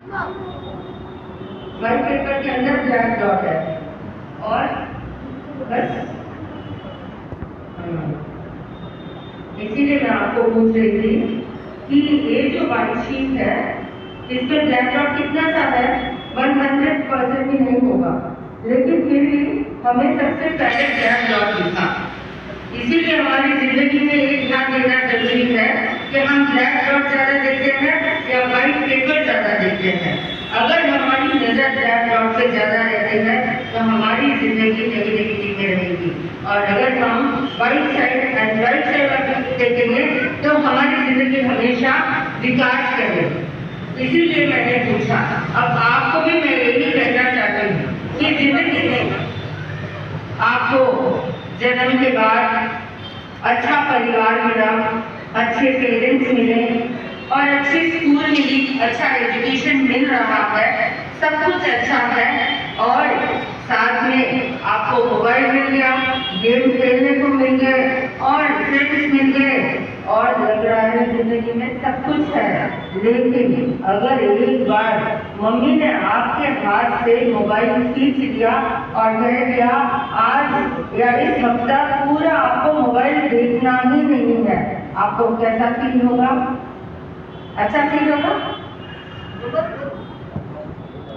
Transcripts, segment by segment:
White paper के अंदर black dot है और बस इसीलिए मैं आपको पूछ रही थी कि ये जो व्हाइट शीट है इस पे ब्लैक डॉट कितना सा है, 100% भी नहीं होगा, लेकिन फिर भी हमें सबसे पहले ब्लैक डॉट दिखा। इसीलिए हमारी जिंदगी में एक ध्यान देना जरूरी है कि हम ब्लैक डॉट ज्यादा देखते हैं या व्हाइट पेपर ज्यादा देखते हैं। अगर हमारी नजर ब्लैक डॉट पे ज्यादा रहती है तो हमारी जिंदगी नेगेटिविटी में रहेगी, और अगर हम white side and right side देखेंगे तो हमारी जिंदगी हमेशा विकास करेगी। इसीलिए मैंने पूछा। अब आपको भी मैं यही कहना चाहती हूँ कि जिंदगी में आपको जन्म के बाद अच्छा परिवार मिला, अच्छे पेरेंट्स मिले और अच्छी स्कूल मिली, अच्छा एजुकेशन मिल रहा है, सब कुछ अच्छा है, और साथ में आपको मोबाइल मिल गया, गेम खेलने को मिल गए और फ्रेंड्स मिल गए और लग रहा है जिंदगी में सब कुछ है। लेकिन अगर एक बार मम्मी ने आपके हाथ से मोबाइल खींच लिया और कह दिया आज या इस हफ्ता पूरा आपको मोबाइल देखना ही नहीं है, आपको कैसा फील होगा? अच्छा फील होगा?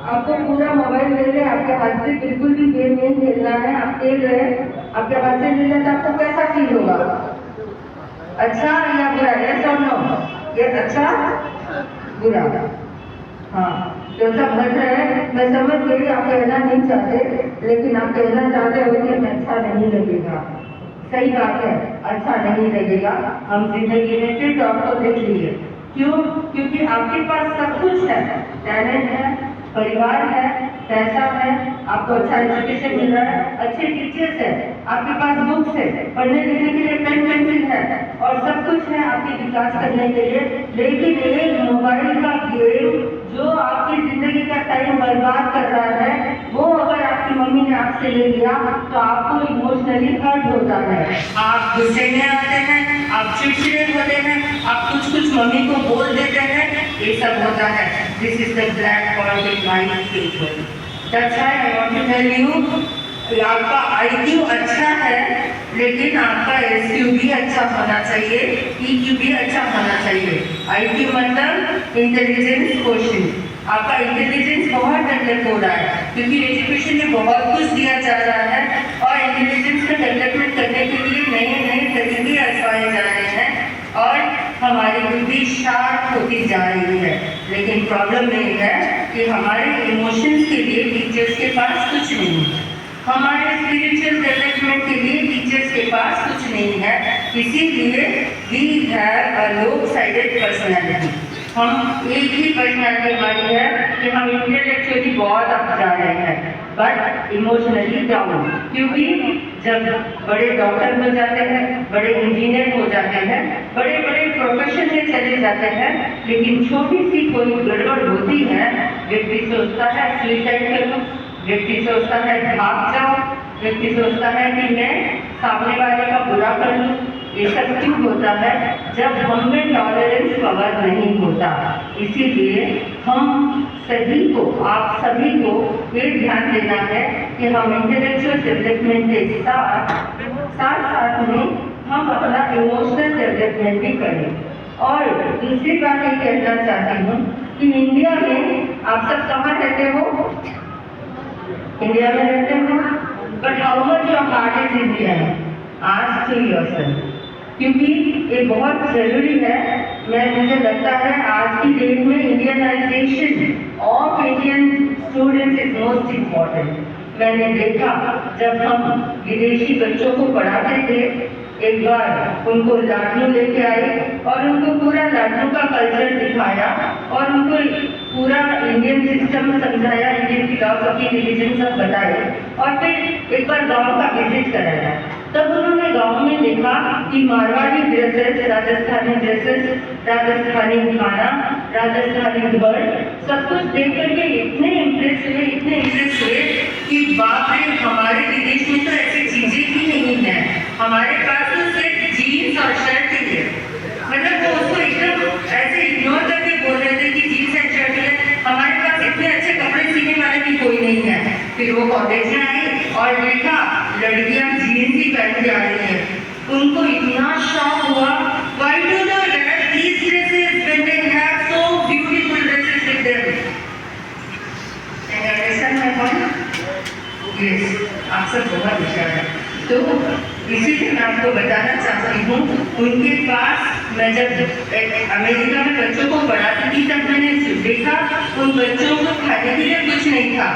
आपको पूरा मोबाइल ले ले, आपके हाथ से बिल्कुल भी गेम नहीं खेलना है, आप खेल रहे हैं, आपके हाथ से ले लें तो आपको कैसा फील होगा? अच्छा या बुरा? यस और नो? ये अच्छा बुरा? हाँ, तो सब हंस रहे हैं। मैं समझ गई आप कहना नहीं चाहते, लेकिन आप कहना चाहते हो कि हमें अच्छा नहीं लगेगा। सही बात है, अच्छा नहीं लगेगा। हम जिंदगी में फिर डॉक्टर देख लीजिए। क्यों? क्योंकि आपके पास सब कुछ है, टैलेंट है, परिवार है, पैसा है, आपको अच्छा एजुकेशन मिल रहा है, अच्छे टीचर्स है, आपके पास बुक्स है, पढ़ने लिखने के लिए पेन पेंसिल है और सब कुछ है आपके विकास करने के लिए। लेकिन एक मोबाइल का गेम जो आपकी जिंदगी का टाइम बर्बाद कर रहा है, वो अगर आपकी मम्मी ने आपसे ले लिया तो आपको इमोशनली हर्ट होता है, आप गुस्से में आते हैं, आप चिड़चिड़े होते हैं, आप कुछ कुछ मम्मी को बोल देते हैं, ये सब होता है। This is the black point in my people. That's why I want to tell you, आपका IQ अच्छा है लेकिन आपका SQ भी अच्छा होना चाहिए, EQ भी अच्छा होना चाहिए। IQ मतलब इंटेलिजेंस क्वोशिएंट। आपका इंटेलिजेंस बहुत डेवलप हो रहा है क्योंकि एजुकेशन में बहुत कुछ दिया जा रहा है और इंटेलिजेंस का डेवलपमेंट करने के लिए नए नए तरीके आजमाए जा रहे हैं और हमारी बुद्धि शार्प होती जा रही है। लेकिन प्रॉब्लम ये है कि हमारे इमोशंस के लिए टीचर्स के पास कुछ नहीं है, हमारे स्पिरिचुअल डेवलपमेंट के लिए टीचर्स के पास कुछ नहीं है। इसीलिए we have a low sided personality. हम एक ही पर्सनैलिटी हमारी है कि हम इंटेलेक्चुअली बहुत अप जा रहे हैं बट इमोशनली डाउन। क्योंकि जब बड़े डॉक्टर हो जाते हैं, बड़े इंजीनियर हो जाते हैं, बड़े बड़े प्रोफेशन में चले जाते हैं, लेकिन छोटी सी कोई गड़बड़ होती है, व्यक्ति सोचता है सुसाइड कर लूं, व्यक्ति सोचता है भाग जाओ, व्यक्ति सोचता है कि मैं सामने वाले का बुरा कर लूं। ये सब क्यों होता है? जब हम में टॉलरेंस पावर नहीं होता। इसीलिए हम सभी को, आप सभी को ये ध्यान देना है कि हम इंटेलेक्चुअल डेवलपमेंट के साथ साथ में हम अपना इमोशनल डेवलपमेंट भी करें। और दूसरी बात ये कहना चाहती हूँ कि इंडिया में आप सब कहाँ रहते हो? इंडिया में रहते हो, but how much your heart is India? Ask to yourself, क्योंकि ये बहुत जरूरी है। मुझे लगता है आज की डेट में Indianisation of Indian students is most important. मैंने देखा जब हम विदेशी बच्चों को पढ़ाते थे, एक बार उनको लाडू लेके आए और उनको पूरा लाडू का कल्चर दिखाया और उनको पूरा इंडियन सिस्टम समझाया, इंडियन फिलॉसफी, रिलीजन सब बताए और फिर एक बार गांव का विजिट कराया। तब उन्होंने गांव में देखा कि मारवाड़ी ड्रेसेस, राजस्थानी ड्रेसेस, राजस्थानी खाना, राजस्थानी घर, सब कुछ देख करके इतने इम्प्रेस हुए कि बाप रे, हमारे विदेश में तो ऐसी चीजें ही नहीं है, हमारे पास तो सिर्फ जीन्स और शर्ट ही है। मतलब वो उसको एकदम ऐसे इग्नोर करके बोल रहे थे कि जीन्स एंड शर्ट है, हमारे वो कॉलेज में आई और देखा लड़कियां जीन्स ही पहन के आ रही है। उनको इतना शॉक हुआ, why do they wear these dresses when they have so beautiful dresses with them? Can you understand my point? Yes, आप सब बहुत होशियार हैं। तो इसीलिए मैं आपको बताना चाहती हूँ, उनके पास मैं जब अमेरिका में बच्चों को पढ़ाती थी तब मैंने देखा उन बच्चों को खाने के लिए कुछ नहीं था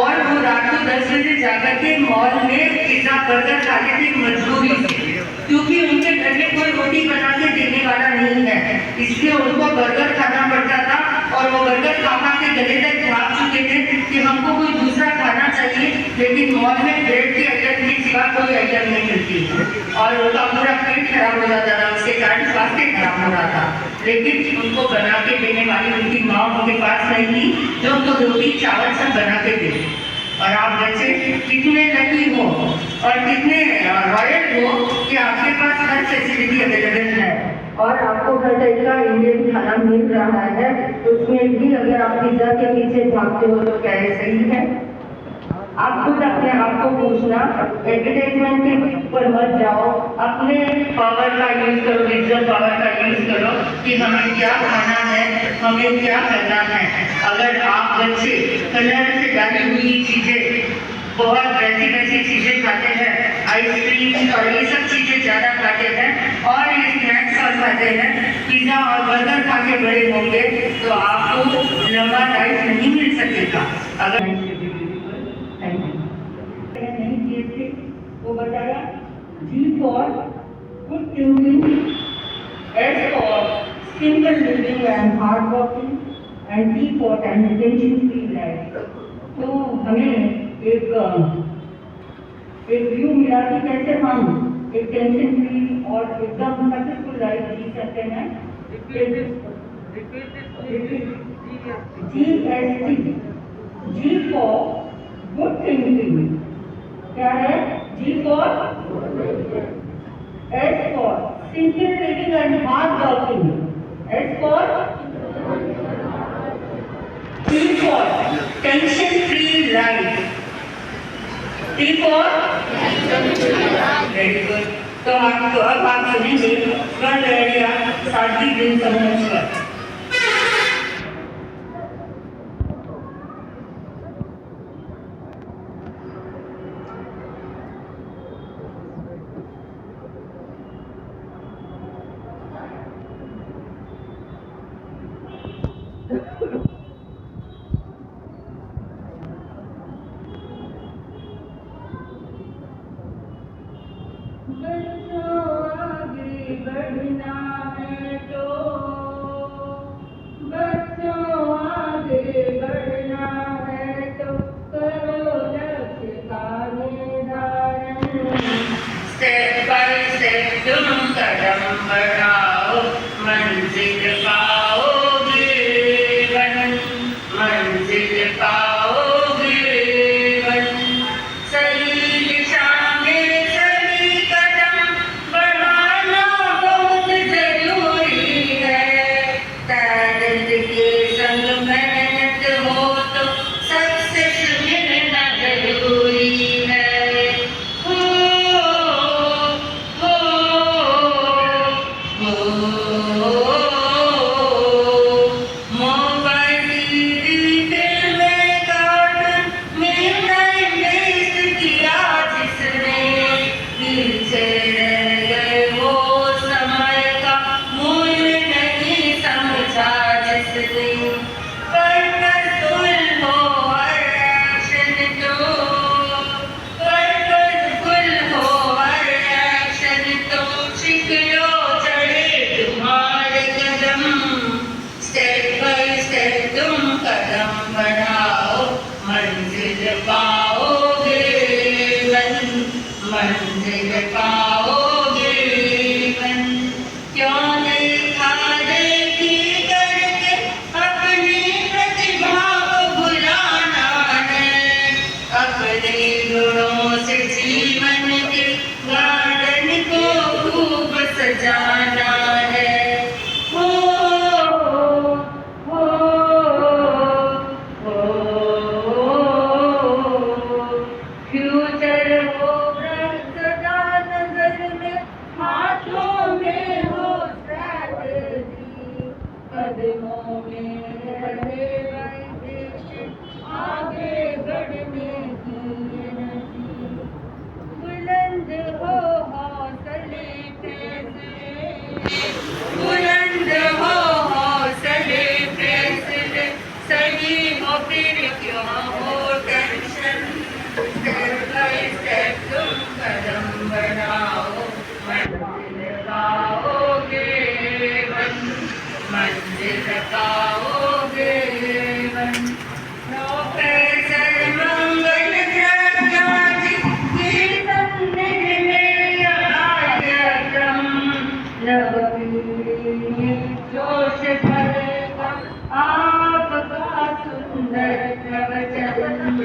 और वो रात को 10 बजे जाकर के मॉल में पिज्जा बर्गर खाते थे मजबूरी से, क्योंकि उनके घर में कोई रोटी बना के देने वाला नहीं है, इसलिए उनको बर्गर खाना पड़ता था और वो बर्गर खा के गले तक भाग चुके थे कि हमको कोई दूसरा खाना चाहिए, लेकिन मॉल में ब्रेड के आइटम के सिवा कोई आइटम नहीं मिलती और उनका पूरा पेट खराब हो जाता था, उसके कारण स्वास्थ्य खराब हो रहा था। लेकिन उनको बना के देने वाली उनकी माँ उनके पास नहीं थी जो उनको रोटी चावल सब बना के दे। और आप बच्चे कितने लकी हो और कितने रॉयल हो कि आपके पास हर फैसिलिटी अवेलेबल है और आपको हर टाइप का इंडियन खाना मिल रहा है। उसमें भी अगर आप पिज्जा के पीछे भागते हो तो क्या ये सही है? आप खुद अपने आप को पूछना, एडवर्टाइजमेंट के ऊपर मत जाओ, अपने पावर का यूज करो, विजडम पावर का यूज करो कि हमें क्या खाना है, हमें क्या करना है। अगर आप बच्चे कलर से डाली हुई चीजें, बहुत वैसी चीजें खाते हैं, आइसक्रीम और ये सब चीजें ज्यादा खाते हैं और ये स्नैक्स और खाते हैं, पिज्जा और बर्गर खा के बड़े होंगे तो आपको लंबा लाइफ नहीं मिल सकेगा। अगर नहीं किए थे वो बताया G for good thinking, S for simple living and hard working and T for an attention free life। तो हमें एक व्यू मिला कि कैसे हम एक टेंशन फ्री और एकदम सक्सेसफुल लाइफ जी सकते हैं। GST, G for good thinking, क्या है? G for S for simple living and hard working, S for T for tension free life, T for very good. तो आपको अब आप सुनेंगे वन एरिया सादगी दिन समझकर। स्टेप बाय स्टेप तुम कदम बढ़ाओ, मंजिल पाओगे वन, मंजिल पाओगे वन। सही दिशा में सही कदम बढ़ाना बहुत जरूरी है। ताकत के संग मेहनत हो तो सक्सेस मिलना जरूरी है। शिकलो चढ़े तुम्हारे मंदिर पाओगे प्रोफेसर मंगल प्रज्ञाजी की सन्निधि में कार्यक्रम नवपीढ़ी में जोश भरेगा आपका सुंदर प्रवचन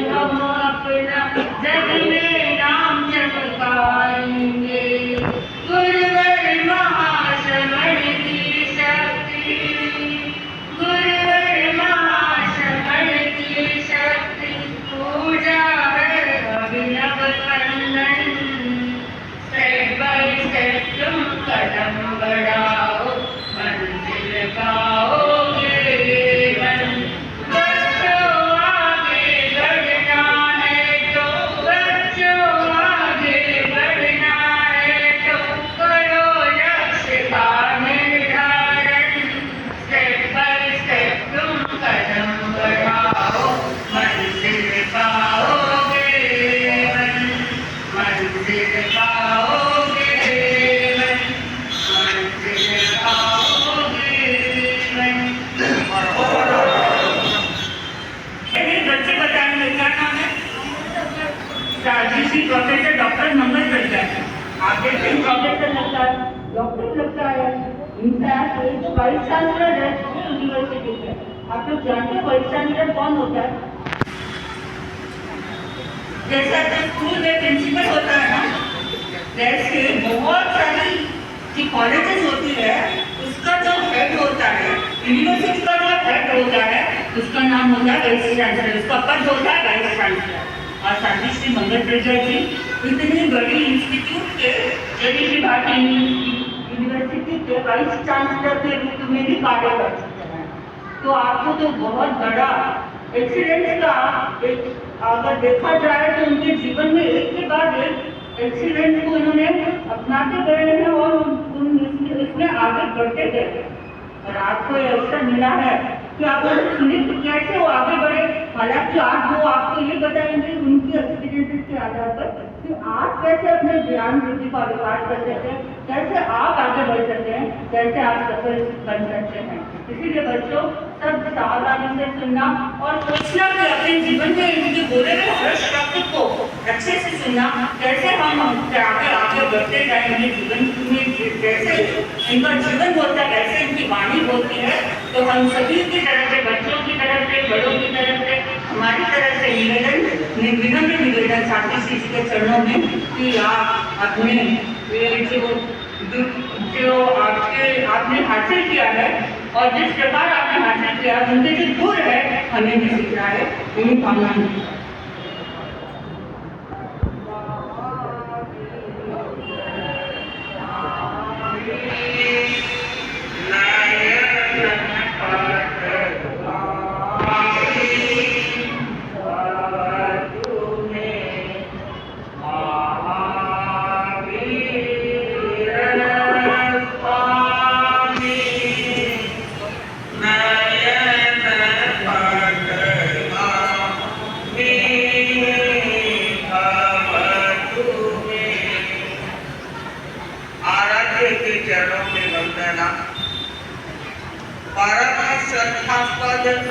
हम अपना जग में नाम चमकाएंगे गुरुवर महाश्रवण की शक्ति गुरुवर महाश्रवण की शक्ति पूजा है अभिनव खंडन स्टेप बाय स्टेप तुम कदम बढ़ाओ मंजिल पाओगे प्रोफेसर डॉक्टर मंगल प्रज्ञाजी आप देखते हैं प्रोफेसर लगता है डॉक्टर लगता है इनफैक्ट एक वाइस चांसलर है यूनिवर्सिटी के आप लोग जानते हैं वाइस चांसलर कौन होता है जैसा कि स्कूल में प्रिंसिपल होता है ना वैसे बहुत सारी जो कॉलेजेस होती है उसका जो हेड होता है यूनिवर्सिटी का जो हेड होता है उसका नाम होता है वाइस चांसलर उसका पद होता है वाइस चांसलर और साथी श्री मंगल प्रज्ञाजी इतनी बड़ी इंस्टीट्यूट के जयदेवी भारती यूनिवर्सिटी के वाइस चांसलर के रूप में भी कार्य कर सकते हैं तो आपको तो बहुत बड़ा एक्सीलेंस का एक अगर देखा जाए तो उनके जीवन में एक के बाद एक एक्सीलेंस को इन्होंने अपनाते गए हैं और इसमें आगे बढ़ते गए और आपको ये अवसर मिला है कि आप सुनिए कैसे वो आगे बढ़े हालांकि आज वो आपको ये बताएंगे उनकी एक्सपीरियंसेस के आधार पर कि आप कैसे अपने ज्ञान वृद्धि का विकास कर सकते हैं कैसे आप आगे बढ़ सकते हैं कैसे आप सफल बन सकते हैं इसीलिए बच्चों सब सावधानी से सुनना और सोचना कि अपने जीवन में इनके बोले हुए हर शब्द को अच्छे से सुनना कैसे हम आगे बढ़ते जाएंगे जीवन में जैसे इनका जीवन होता है कैसे इनकी वाणी होती है तो हम सभी की तरफ से बच्चों की तरफ से बड़ों की तरफ से हमारी तरफ से निवेदन साथी श्री जी के चरणों में कि आप अपने जो आपने हासिल किया है और जिस प्रकार आपने हासिल किया उनके जो गुण है हमें भी सीखना है उन्हीं कामना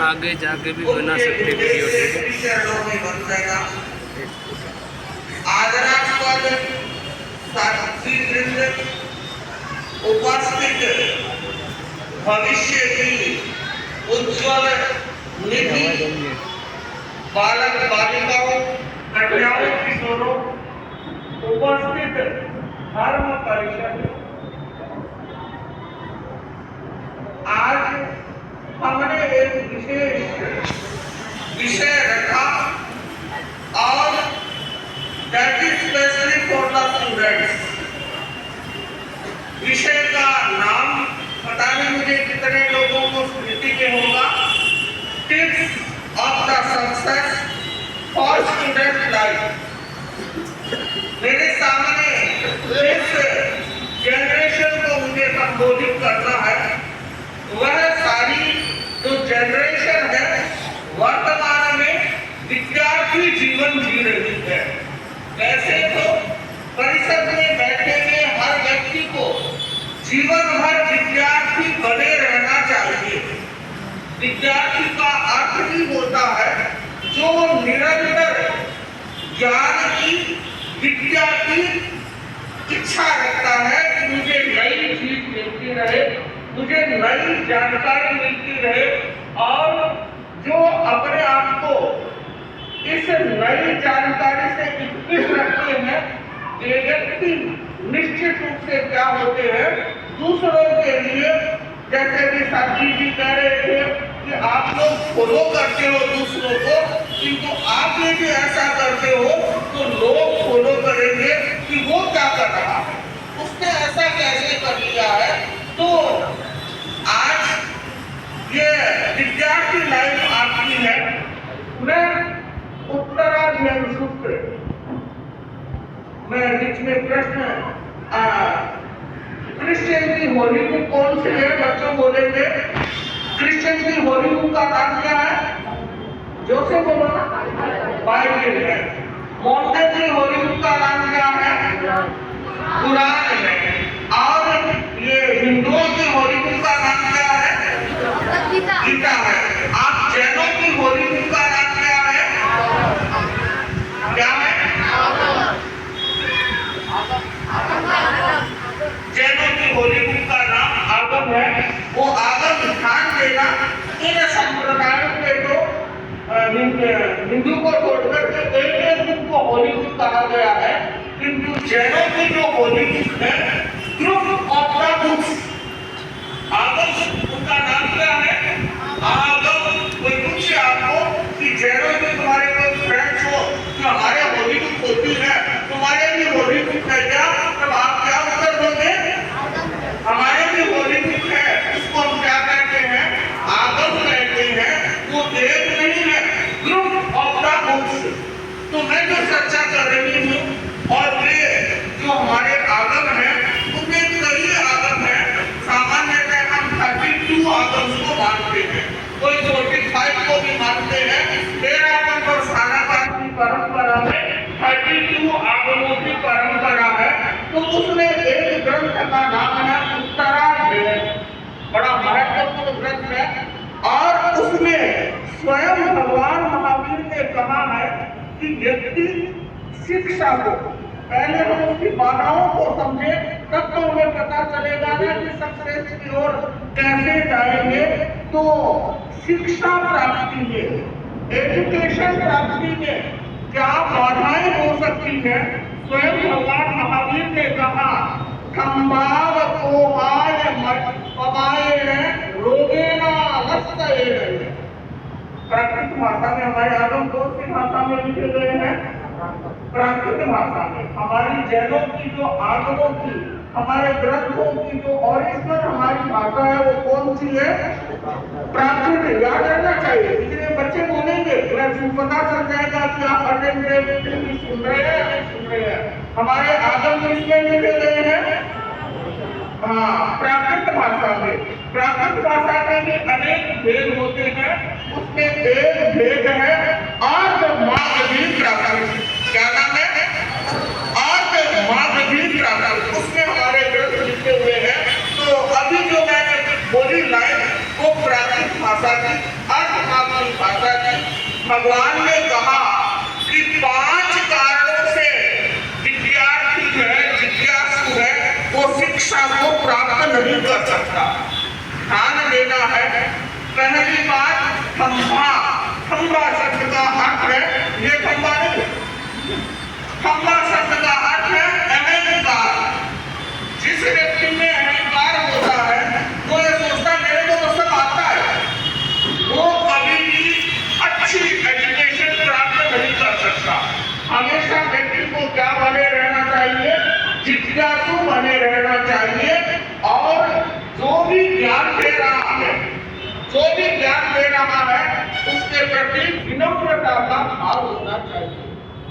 आगे जाके भी बना सकते वीडियो आदरास्पद साथीवृंद उपस्थित भविष्य की उज्ज्वल निधि बालक बालिकाओं कन्याओं किशोरों उपस्थित धर्म परिषद आज हमने एक विशेष विषय रखा और that is specially for the students. विषय का नाम पता नहीं मुझे कितने लोगों को स्मृति में होगा, tips of the success for student life. मेरे सामने इस जनरल संबोधित करना है, वह सारी जो जनरेशन है वर्तमान में विद्यार्थी जीवन जी रही है। वैसे तो परिषद में बैठे हुए हर व्यक्ति को जीवन भर विद्यार्थी बने रहना चाहिए। विद्यार्थी का अर्थ ही होता है जो निरंतर ज्ञान की, विद्या की इच्छा रखता है कि मुझे नई चीज मिलती रहे, मुझे नई जानकारी मिलती रहे, और जो अपने आप को इस नई जानकारी से इक्कीस रखते हैं, ये व्यक्ति निश्चित रूप से क्या होते हैं, दूसरों के लिए, जैसे कि साथी जी कह रहे थे कि आप लोग फॉलो करते हो दूसरों को, किंतु आप यदि ऐसा करते हो तो लोग फॉलो करेंगे कि वो क्या कर रहा है, उसने ऐसा कैसे कर लिया है। तो आज ये विद्यार्थी लाइफ आपकी है। मैं उत्तराध्ययन सूत्र में बीच में प्रश्न, क्रिश्चियन की होली बुक कौन सी है, बच्चों बोलेंगे। क्रिश्चियन की होली बुक का नाम क्या है, जो से बोलो ना, बाइबल है। मोहम्मद की होली बुक का नाम क्या है, कुरान है। और ये हिंदुओं की होली बुक का नाम क्या है, गीता है। आप जैनों की होली बुक का नाम क्या है, क्या है, जैनों की होली बुक का नाम आगम है। वो आगम ध्यान देना, इन संप्रदायों के तो हिंदू को छोड़कर के एक बुक को होली बुक कहा गया है, किंतु जैनों की जो होली बुक है, ग्रुप ऑफ द बुक्स, आगम उनका नाम क्या है, आगम। कोई पूछे आपको कि जैनों में तुम्हारे कोई फ्रेंड्स हो जो हमारे होली बुक होती है, तुम्हारे भी होली बुक है क्या, तब आप क्या उत्तर दोगे, हमारे भी होली बुक है। उसको हम क्या कहते हैं, आगम कहते हैं। वो एक नहीं है, ग्रुप ऑफ द बुक्स। तो मैं जो चर्चा कर रही हूँ, और ये जो हमारे आगम है, उनमें कई आगम है। सामान्यतः हम 32 आगम को मानते हैं, कोई 45 को भी मानते हैं। मेरा आगम और सारापात की परंपरा में 32 आगमों की परंपरा है। तो उसमें एक ग्रंथ का नाम है उत्तराध्ययन, बड़ा महत्वपूर्ण ग्रंथ है। और उसमें स्वयं भगवान महावीर ने कहा है कि व्यक्ति शिक्षा को, पहले हम उसकी बाधाओं को समझे, तब तो हमें पता चलेगा ना कि सक्सेस की ओर कैसे जाएंगे। तो शिक्षा प्राप्ति में, एजुकेशन प्राप्ति में क्या बाधाएं हो सकती है। स्वयं भगवान महावीर ने कहा, खंबाव कोहाय रोगेना लस्तये। प्राकृत भाषा में हमारे आगम कौन सी भाषा में लिखे गए हैं, प्राकृत भाषा में। हमारी जैनों की जो आगमों की, हमारे ग्रंथों की जो ओरिजिनल हमारी भाषा है, वो कौन सी है, प्राकृत। याद रहना चाहिए, इसलिए बच्चे बोलेंगे, पता चल जाएगा कि आप अटेंडेंट सुन रहे हैं या नहीं सुन रहे हैं। हमारे आगम इसमें लिखे गए हैं, हाँ, प्राकृत भाषा में। प्राकृत भाषा में भी अनेक भेद होते हैं, उसमें एक भेद है आर्धमागधी प्राकृत। क्या नाम है, आर्धमागधी प्राकृत। उसमें हमारे ग्रंथ लिखे हुए हैं। तो अभी जो मैंने बोली लाइन, वो प्राकृत भाषा की, आर्धमागधी भाषा की। भगवान ने कहा कि 5 कारणों से विद्यार्थी है, जिज्ञासु है, वो शिक्षा को प्राप्त नहीं कर सकता। ध्यान देना है। पहली बात, खंभा। खंभा शब्द का अर्थ है, ये खंभा नहीं, खंभा शब्द का अर्थ है अहंकार। जिस व्यक्ति में अहंकार होता है, वो ये सोचता मेरे को तो सब आता है, वो कभी भी अच्छी एजुकेशन प्राप्त नहीं कर सकता। हमेशा व्यक्ति को क्या बने रहना चाहिए, जिज्ञासु बने रहना चाहिए। और जो भी ज्ञान दे रहा है, जो भी ज्ञान दे रहा है, उसके प्रति विनम्रता का भाव होना चाहिए।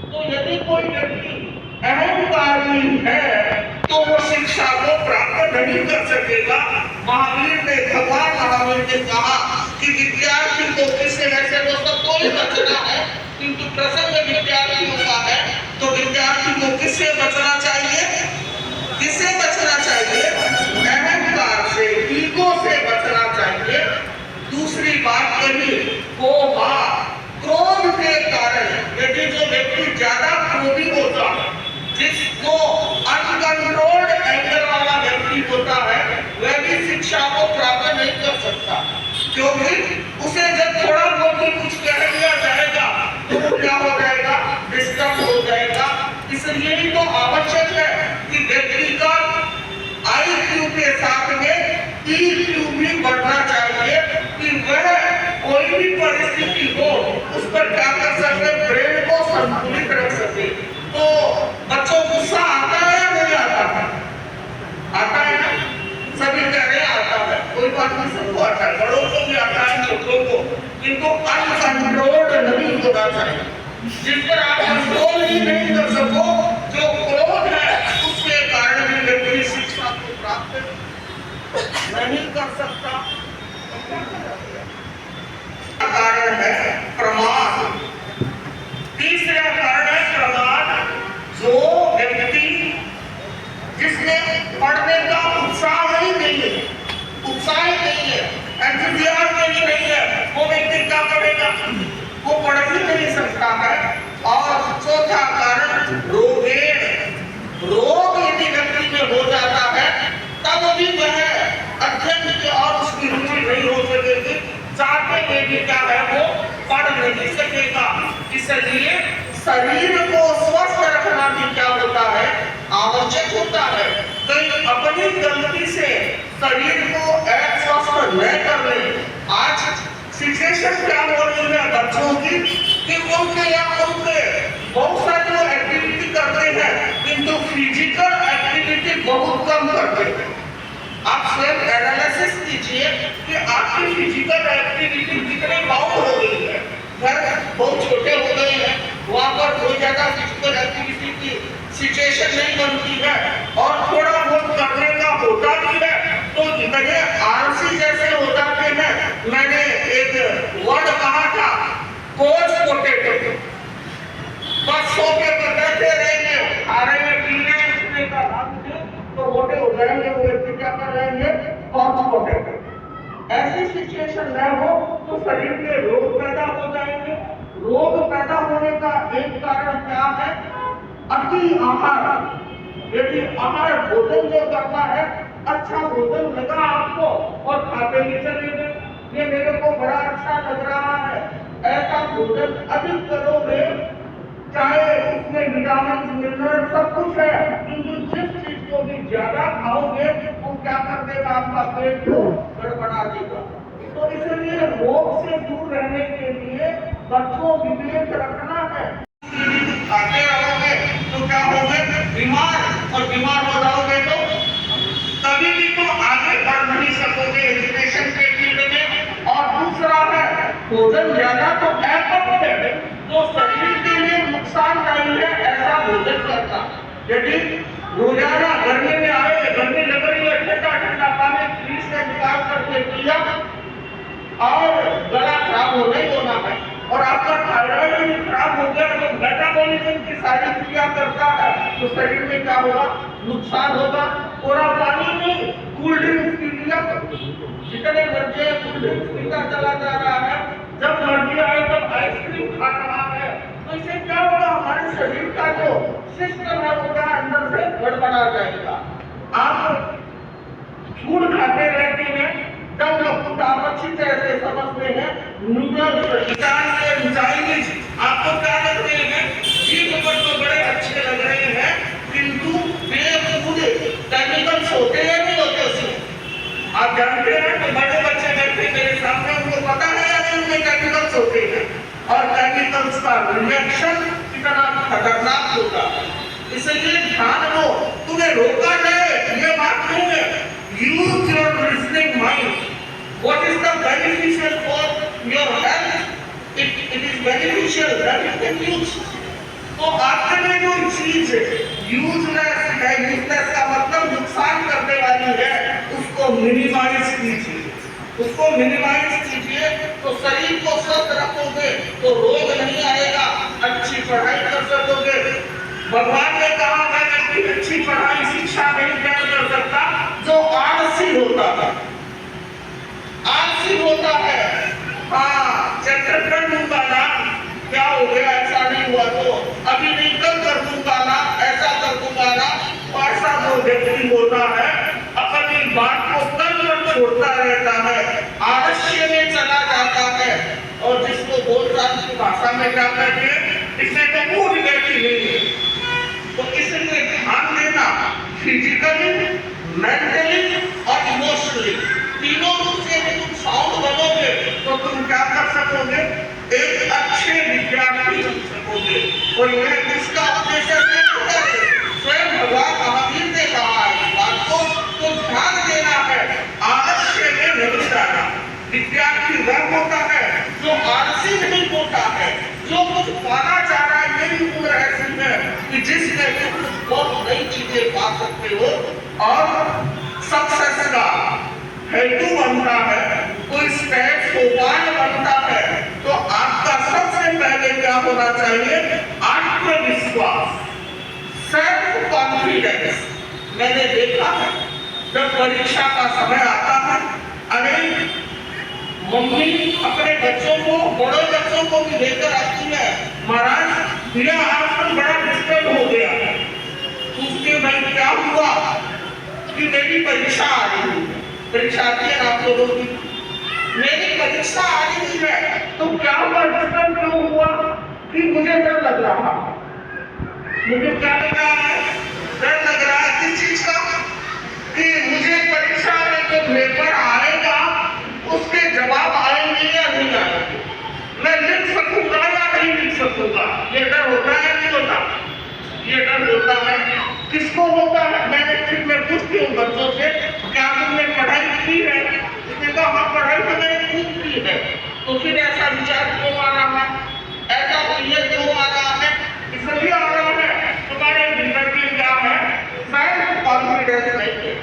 तो यदि कोई व्यक्ति अहंकारी है, तो वो शिक्षा को प्राप्त नहीं कर सकेगा। महावीर ने, भगवान महावीर ने कहा कि विद्यार्थी को किससे, वैसे तो सबको ही बचना है, किंतु प्रसंग विद्यार्थियों का है, तो विद्यार्थी को किससे बचना चाहिए? किससे बचना चाहिए? अहंकार से, ईगो से बचना चाहिए। दूसरी बात कही, कोहा, क्रोध के कारण, यदि जो व्यक्ति ज्यादा क्रोधी होता है, जिसको अनकंट्रोल्ड एंगर वाला व्यक्ति होता है, वह भी शिक्षा को प्राप्त नहीं कर सकता, क्योंकि उसे जब थोड़ा बहुत भी कुछ कह दिया जाएगा तो वो क्या हो जाएगा? डिस्टर्ब हो जाएगा। इसलिए ही तो आवश्यक है कि व्यक्ति का IQ के साथ में EQ भी बढ़ना चाहिए, कि वह कोई भी परिस्थिति हो उस पर क्या कर सके? ब्रेन को संतुलित रख सके। तो बच्चों गुस्सा आता है या नहीं आता है? आता है ना? सभी कह रहे आता है, कोई बात नहीं, सबको आता है, बड़ों को भी आता है, छोटों को, किंतु अनकंट्रोल्ड नहीं होना चाहिए। जिस पर आप कंट्रोल ही नहीं कर सको, जो क्रोध है, उसके कारण भी व्यक्ति शिक्षा को प्राप्त नहीं कर सकता। कारण है प्रमाद। तीसरा कारण है प्रमाद। जो व्यक्ति जिसमें पढ़ने का उत्साह ही नहीं है, उत्साह ही नहीं है, एंथुसियाज्म ही नहीं है, वो व्यक्ति क्या करेगा? वो पढ़ ही नहीं सकता है। और चौथा कारण रोगेण, रोग यदि व्यक्ति में हो जाता है तब भी वह अध्ययन की और उसकी रुचि नहीं हो सकेगी, चाहते हुए भी क्या है वो पढ़ नहीं सकेगा। इसलिए शरीर को स्वस्थ रखना भी क्या होता है? आवश्यक होता है। कहीं अपनी गलती से शरीर को अस्वस्थ न कर ले। आज सिचुएशन क्या हो रही है बच्चों की कि उनके बहुत सारी वो एक्टिविटी करते हैं, किंतु फिजिकल एक्टिविटी बहुत कम करते हैं। आप स्वयं एनालिसिस कीजिए कि आपकी फिजिकल एक्टिविटी कितने बाउंड हो गई है। घर बहुत छोटे हो गए हैं, वहाँ पर कोई ज्यादा फिजिकल एक्टिविटी की सिचुएशन नहीं बनती है, और थोड़ा बहुत करने का होता भी है तो इतने आलसी जैसे हो जाते हैं। मैंने एक वर्ड कहा था, कोच पोटेटो। बस सोफे पर बैठे रहेंगे, खा रहे हैं, पी रहे हैं, उसने का लाभ तो मोटे हो जाएंगे, वो व्यक्ति क्या कर रहेंगे? Coach potato. ऐसी सिचुएशन न हो तो शरीर में रोग पैदा हो जाएंगे। रोग पैदा होने का एक कारण क्या है? अति आहार। यदि आहार भोजन जो करना है, अच्छा भोजन लगा आपको और खाते ही चले गए, ये मेरे को बड़ा अच्छा लग रहा है, ऐसा भोजन अधिक करोगे, चाहे उसमें विटामिन मिनरल सब कुछ है, किंतु जिस चीज को भी ज्यादा खाओगे वो क्या कर देगा? आपका पेट को गड़बड़ा देगा। तो इसलिए रोग से दूर रहने के लिए बच्चों विवेक रखना है। खाते रहोगे तो क्या होगे? बीमार, और बीमार हो जाओगे तो कभी भी तो आगे बढ़ नहीं सकोगे एजुकेशन के फील्ड में। और दूसरा है भोजन ज्यादा तो अपर्याप्त है, तो शरीर के लिए नुकसानदायी है ऐसा भोजन करना। यदि रोजाना गर्मी में आए, गर्मी लग रही है, ठंडा ठंडा पानी फ्रिज से निकाल करके पिया और गला खराब हो नहीं होना है, और आपका थायराइड भी खराब हो गया तो मेटाबॉलिज्म की सारी क्रिया करता है, तो शरीर में क्या होगा? नुकसान होगा। पूरा पानी नहीं, कूल ड्रिंक्स पी लिया, जितने मर्जी कूल ड्रिंक्स पीता चला जा रहा है, जब मर्जी आए तब आइसक्रीम खा रहा है, तो इससे क्या होगा? हमारे शरीर का जो सिस्टम है वो क्या अंदर से गड़बड़ा जाएगा। आप फूड खाते रहते हैं, जब लोग आप अच्छी तरह से समझते हैं, नूडल्स, इटालियन, चाइनीज आपको क्या लगते हैं? जीभ पर तो बड़े अच्छे लग रहे हैं, किंतु वे फूड केमिकल्स होते हैं नहीं होते उसमें? आप जानते हैं कि बड़े बच्चे बैठे मेरे सामने, उनको पता है या नहीं उनमें केमिकल्स होते हैं, और केमिकल्स का रिएक्शन कितना खतरनाक होता है। इसलिए ध्यान दो, तुम्हें रोका जाए ये बात नहीं है। Use your reasoning mind. What is the beneficial for your health? It is beneficial that you can use. तो आपके लिए जो चीज यूजलेस है, यूजलेस का मतलब नुकसान करने वाली है, उसको मिनिमाइज कीजिए, उसको मिनिमाइज कीजिए तो शरीर को स्वस्थ रखोगे तो रोग नहीं आएगा, अच्छी पढ़ाई कर सकोगे। भगवान ने कहा है कि अच्छी पढ़ाई शिक्षा नहीं कर सकता जो आलसी होता है, आलसी होता है। हाँ, चैप्टर कर दूंगा ना, क्या हो गया, ऐसा नहीं हुआ तो अभी नहीं कल कर दूंगा ना, ऐसा कर दूंगा ना। ऐसा जो व्यक्ति होता है अपनी बात को कल पर छोड़ता रहता है, आलस्य में चला जाता है, और जिसको बोलता की भाषा में क्या कहते हैं, इससे तो मूड बैठी नहीं है। तो इसलिए ध्यान देना, फिजिकली, मेंटली और इमोशनली तीनों रूप से तुम साउंड बनोगे तो तुम क्या कर सकोगे, एक अच्छे विद्यार्थी बन सकोगे। और यह इसका उद्देश्य स्वयं भगवान महावीर ने कहा है इस बात को, तो ध्यान देना है, आलस्य में नहीं जाना। विद्यार्थी वह होता है जो आलसी नहीं होता है, जो कुछ पाना चाह रहा है। मेरी उम्र ऐसी है कि जिसमें तुम बहुत नई चीजें पा सकते हो और सक्सेस का हेतु बनता है, कोई स्टेप सोपान बनता है, तो आपका सबसे पहले क्या होना चाहिए, आत्मविश्वास, सेल्फ कॉन्फिडेंस। मैंने देखा है जब परीक्षा का समय आता है, अरे मम्मी अपने बच्चों को, बड़े बच्चों को भी लेकर आती है, महाराज मेरा आजकल बड़ा डिस्टर्ब हो गया। उसके भाई क्या हुआ कि मेरी परीक्षा आ रही है, परीक्षा आती है आप लोगों की, मेरी परीक्षा आ रही है, तो क्या हुआ, डिस्टर्ब क्यों हुआ कि मुझे डर लग रहा है। मुझे क्या लग रहा है, डर लग रहा है किस चीज का, कि मुझे परीक्षा में जो पेपर आएगा उसके जवाब आएंगे या नहीं आएंगे, मैं लिख सकूंगा या नहीं लिख सकूंगा। ये डर होता है नहीं होता, ये डर होता है। किसको होता है, मैं पूछती हूँ बच्चों से, क्या तुमने पढ़ाई की है, उसने कहा हाँ पढ़ाई तो मैंने खूब की है। तो फिर ऐसा विचार क्यों आ रहा है, ऐसा ये क्यों आ रहा है, इसलिए आ रहा है तुम्हारे भीतर में क्या है, सेल्फ कॉन्फिडेंस नहीं है।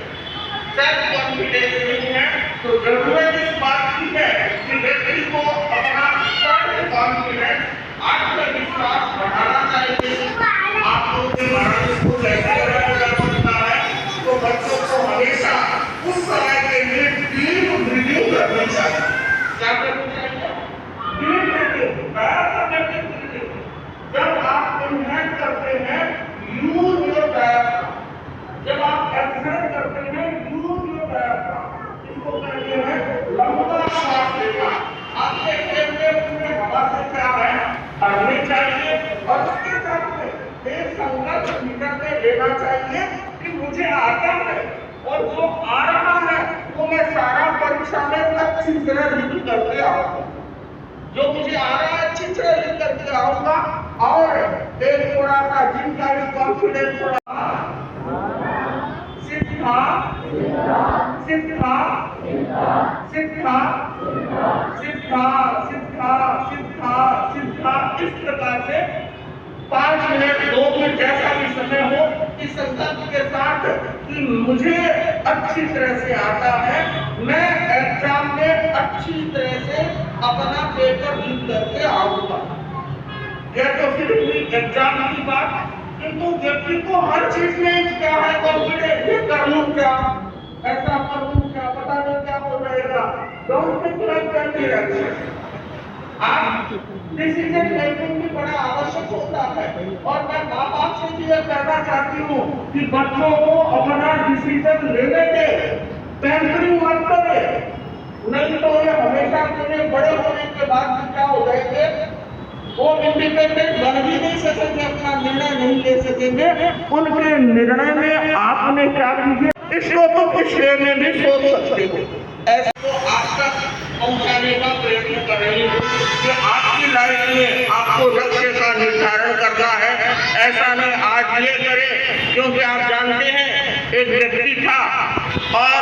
सेल्फ कॉन्फिडेंस नहीं है तो जरूरत इस बात की है कि व्यक्ति को अपना सेल्फ कॉन्फिडेंस, आत्मविश्वास बढ़ाना चाहिए। आप लोगों के महाराज को कैसे बढ़ाया पड़ता है, तो बच्चों को हमेशा उस समय के लिए डीप ब्रीदिंग करनी चाहिए। क्या करनी चाहिए, डीप ब्रीदिंग। जब आप इनहेल करते हैं यूज योर डायफ्राम, जब आप एक्सहेल करते हैं यूज योर डायफ्राम। इसको कहते हैं लंबा श्वास लेना। आपके फेफड़े पूरे हवा से क्या है, भरने चाहिए, और उसके साथ में एक संकल्प भीतर में लेना चाहिए कि मुझे आता है, और जो आ रहा है वो मैं सारा परीक्षा में अच्छी तरह लिख करके आऊंगा। जो मुझे आ रहा है अच्छी तरह लिख करके आऊंगा। और एक थोड़ा सा जिनका भी कॉन्फिडेंस थोड़ा सिद्धा सिद्धा सिद्धा सिद्धा सिद्धा सिद्धा सिद्धा, इस प्रकार से 5 मिनट 2 मिनट जैसा भी समय हो, इस संकल्प के साथ कि मुझे अच्छी तरह से आता है, मैं एग्जाम में अच्छी तरह से अपना पेपर लिख करके आऊंगा। यह तो फिर हुई एग्जाम की बात, किंतु व्यक्ति को हर चीज में क्या है कॉन्फिडेंस, ये कर लूं क्या, ऐसा कर लूं क्या, पता नहीं क्या हो जाएगा। Don't think like that. आप डिसीजन मेकिंग भी बड़ा आवश्यक होता है, और मैं माँ बाप से भी यह कहना चाहती हूँ कि बच्चों को अपना डिसीजन लेने दे, पैंपरिंग मत करे, नहीं तो ये हमेशा के लिए बड़े होने के बाद भी क्या हो जाएंगे, वो इंडिपेंडेंट बन भी नहीं सकेंगे, अपना निर्णय नहीं ले सकेंगे। उनके निर्णय में आपने क्या कीजिए, इसको तो कुछ में भी सोच सकते हो, ऐसा तो आप तक पहुंचाने का प्रयत्न कर रही हूँ कि आपकी लाइफ में आपको लक्ष्य का निर्धारण करना है। ऐसा नहीं आज ये करें, क्योंकि आप जानते हैं एक व्यक्ति था और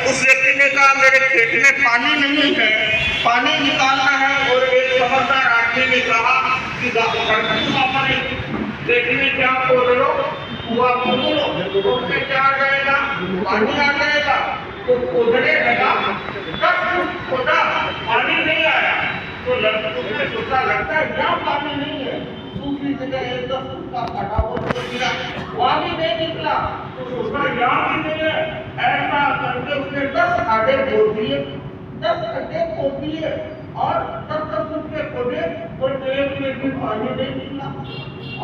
उस व्यक्ति ने कहा मेरे खेत में पानी नहीं है, पानी निकालना है, और एक समझदार आदमी ने कहा कि देखिए क्या बोल रहे हो, हुआ बोलो, उसमें क्या आ जाएगा, पानी आ जाएगा। तो खोदने लगा, 10 फुट खोदा, पानी नहीं आया। तो उसने सोचा लगता है यहाँ पानी नहीं है, दूसरी जगह 10 फुट का खड़ा हो गया, वहाँ भी नहीं निकला। तो सोचा यहाँ भी नहीं है, ऐसा करके उसने 10 खाडे खोद दिए, 10 खड्डे खोद दिए और 10-10 फुट के खोदे और एक में भी पानी नहीं निकला।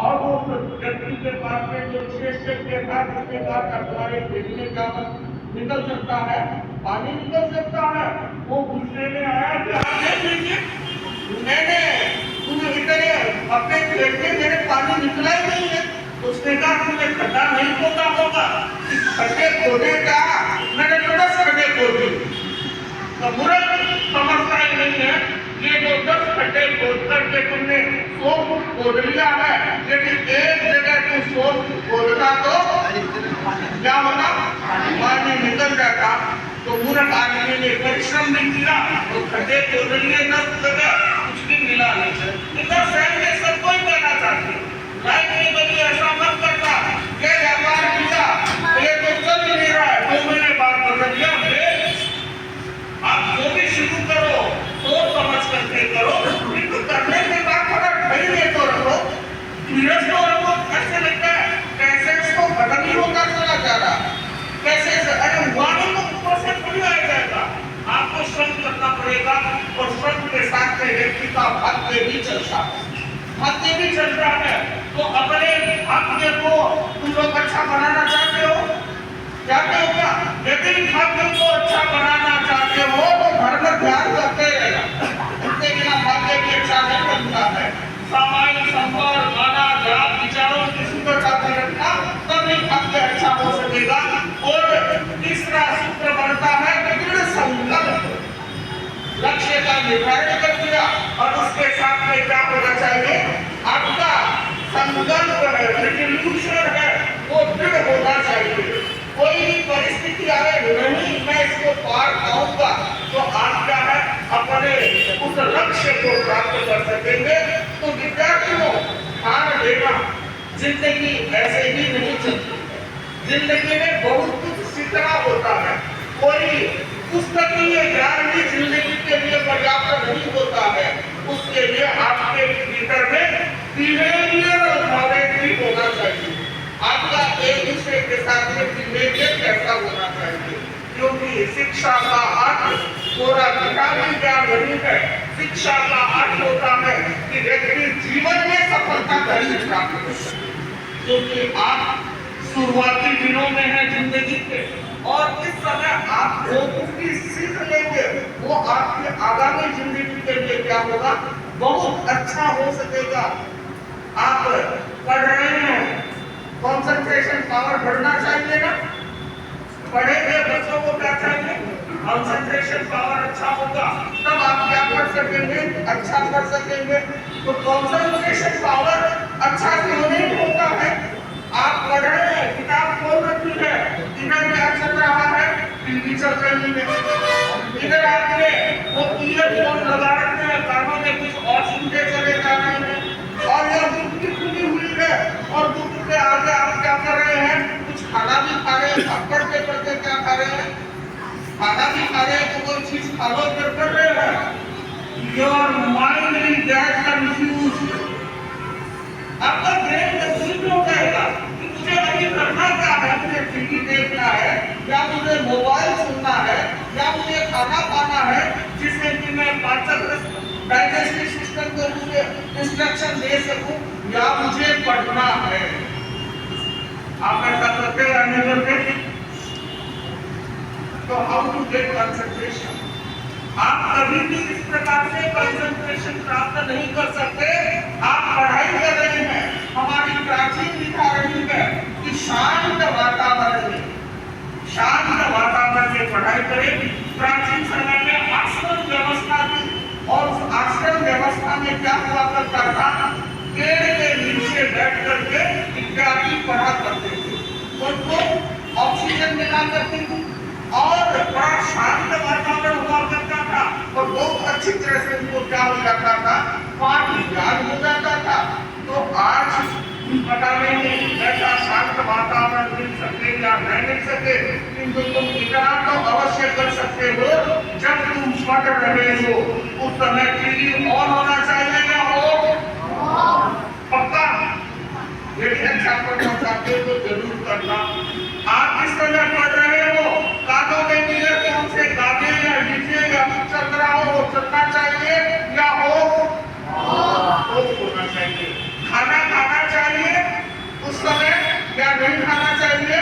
और वो व्यक्ति के पास में जो 6 के साथ उसने कहा हमारे पेट में क्या निकल सकता है, पानी निकल सकता है। वो गुस्से में आया कि आप मैंने तुम्हें इतने अपने पेट में मेरे पानी निकला ही नहीं है। उसने कहा तुम्हें खड्डा नहीं खोदा होगा, खड्डे खोदे का मैंने तो 10 खड्डे खोदे। तो मूर्ख समझता ही नहीं है, ये जो 10 खड्डे खोद करके तुमने 100 फुट खोद लिया है, यदि एक जगह तू 100 फुट खोदता तो क्या होगा, पानी निकल जाता। तो मूर्ख आदमी ने परिश्रम नहीं किया, तो खड्डे खोद लिए 10 जगह, कुछ भी मिला नहीं। इतना सहन सब कोई करना चाहते, लाइफ में कभी ऐसा मत करता। ये व्यापार किया, ये तो चल ही नहीं रहा है, 2 महीने बाद बदल गया। आप जो भी शुरू करो सोच समझ करके करो, किंतु करने के बाद थोड़ा धैर्य तो रखो, धीरज तो रखो। ऐसे लगता है कैसे इसको खत्म ही होता चला जा रहा, कैसे अरे वाणी तो ऊपर से थोड़ी आ जाएगा, आपको श्रम करना पड़ेगा। और श्रम के साथ में व्यक्ति का भाग्य भी चलता है, भाग्य भी चलता है। तो अपने भाग्य को तुम लोग अच्छा बनाना चाहते हो क्या? यदि भाग्य को अच्छा बनाना चाहते हो तो धर्म ध्यान करते रहेगा, उसके बिना भाग्य भी अच्छा नहीं बनता है। सामाजिक संपर्क, माना जात विचारों की शुद्धता में रखना, तभी भाग्य अच्छा हो सकेगा। और तीसरा सूत्र बनता है कि दृढ़ संकल्प, लक्ष्य का निर्धारण कर दिया और उसके साथ में क्या होना चाहिए, आपका संकल्प है, रिजोल्यूशन है, वो दृढ़ होना चाहिए। कोई भी परिस्थिति आए नहीं मैं इसको पार पाऊंगा, तो आप क्या है अपने उस लक्ष्य को प्राप्त कर सकेंगे। तो विद्यार्थियों ध्यान देना, जिंदगी ऐसे ही नहीं चलती, जिंदगी में बहुत कुछ सीखना होता है। कोई पुस्तकीय ज्ञान भी जिंदगी के लिए पर्याप्त नहीं होता है, उसके लिए आपके भीतर में बिहेवियरल नॉलेज भी होना चाहिए। आपका एक दूसरे के साथ में बिहेवियर कैसा होना चाहिए, क्योंकि शिक्षा का अर्थ पूरा किताबी ज्ञान नहीं है। शिक्षा का अर्थ होता है कि व्यक्ति जीवन में सफलता कैसे प्राप्त कर सके, क्योंकि आप शुरुआती दिनों में है जिंदगी के, और इस समय आप जो कुछ सीख लेंगे वो आपकी आगामी जिंदगी के लिए क्या होगा, बहुत अच्छा हो सकेगा। आप पढ़ रहे हैं, कंसंट्रेशन पावर बढ़ना चाहिए ना, पढ़े हुए बच्चों को क्या चाहिए, कंसंट्रेशन पावर अच्छा होगा, तब आप क्या कर सकेंगे, अच्छा कर सकेंगे। तो कंसंट्रेशन पावर अच्छा क्यों नहीं होता है, आप पढ़ रहे हैं, किताब खोल रखी है, इधर क्या चल रहा है, टीवी चल रही है, इधर आपने वो ईयरफोन लगा रखे हैं, कानों में कुछ और सुनते चले जा रहे हैं, और यह बुक भी खुली हुई है, और बुक के आगे आप क्या कर रहे हैं, कुछ खाना भी खा रहे हैं, पढ़ते पढ़ते क्या खा रहे हैं, खाना भी खा रहे हैं, तो कोई चीज खा लो फिर कर रहे हैं। Your mind will get confused, आपका ब्रेन कंफ्यूज हो जाएगा कि मुझे अभी करना क्या है, मुझे टीवी देखना है या मुझे मोबाइल सुनना है या मुझे खाना खाना है, जिससे कि मैं पाचक डाइजेस्टिव सिस्टम को मुझे इंस्ट्रक्शन दे सकूं, या मुझे पढ़ना है। आप ऐसा करते या नहीं करते? तो हाउ टू गेट कंसंट्रेशन, आप कभी भी इस प्रकार से कंसंट्रेशन प्राप्त नहीं कर सकते। आप पढ़ाई कर रहे हैं, हमारी प्राचीन दिखा रही है कि शांत वातावरण में पढ़ाई करें। प्राचीन समय में आश्रम व्यवस्था थी, और उस आश्रम व्यवस्था में क्या हुआ करता था, पेड़ के नीचे बैठ करके विद्यार्थी पढ़ा करते थे, उनको ऑक्सीजन मिला करती थी और बड़ा शांत वातावरण हुआ करता था, और बहुत अच्छी तरह से उनको क्या हो जाता था, पाठ याद हो जाता था। तो आज पता नहीं ऐसा शांत वातावरण मिल सके या नहीं मिल सके, किंतु तुम इतना तो अवश्य से कर सकते हो जब तुम पढ़ रहे हो उस समय टीवी ऑन होना चाहिए या हो पक्का। यदि अच्छा पढ़ना चाहते हो तो जरूर करना। आप इस समय पढ़ रहे हो कानों में ईयरफोन से गाने या डीजे या चल रहा हो वो चलना चाहिए या हो होना चाहिए। खाना खाना चाहिए उस समय या नहीं खाना चाहिए,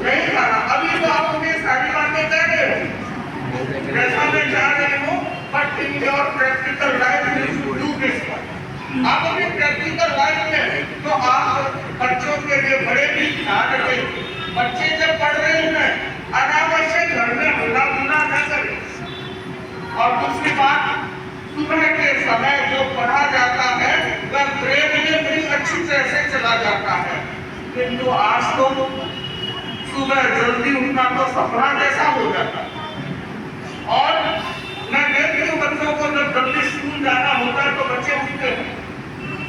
नहीं खाना। अभी तो आप मुझे सारी बातें कह रहे हो जैसा मैं जा रही हूँ, but in your practical life you should do this. आप अभी प्रैक्टिकल लाइफ में तो आप बच्चों के लिए बड़े भी ध्यान रखें। बच्चे जब पढ़ रहे हैं अनावश्यक घर में हल्ला गुल्ला न करें। और दूसरी बात, सुबह के समय जो पढ़ा जाता है वह ब्रेन में बड़ी अच्छी तरह से चला जाता है, किंतु आज तो सुबह जल्दी उठना तो सपना जैसा हो जाता है। और मैं देखती हूँ बच्चों को जब जल्दी स्कूल जाना होता है तो बच्चे उठते हैं।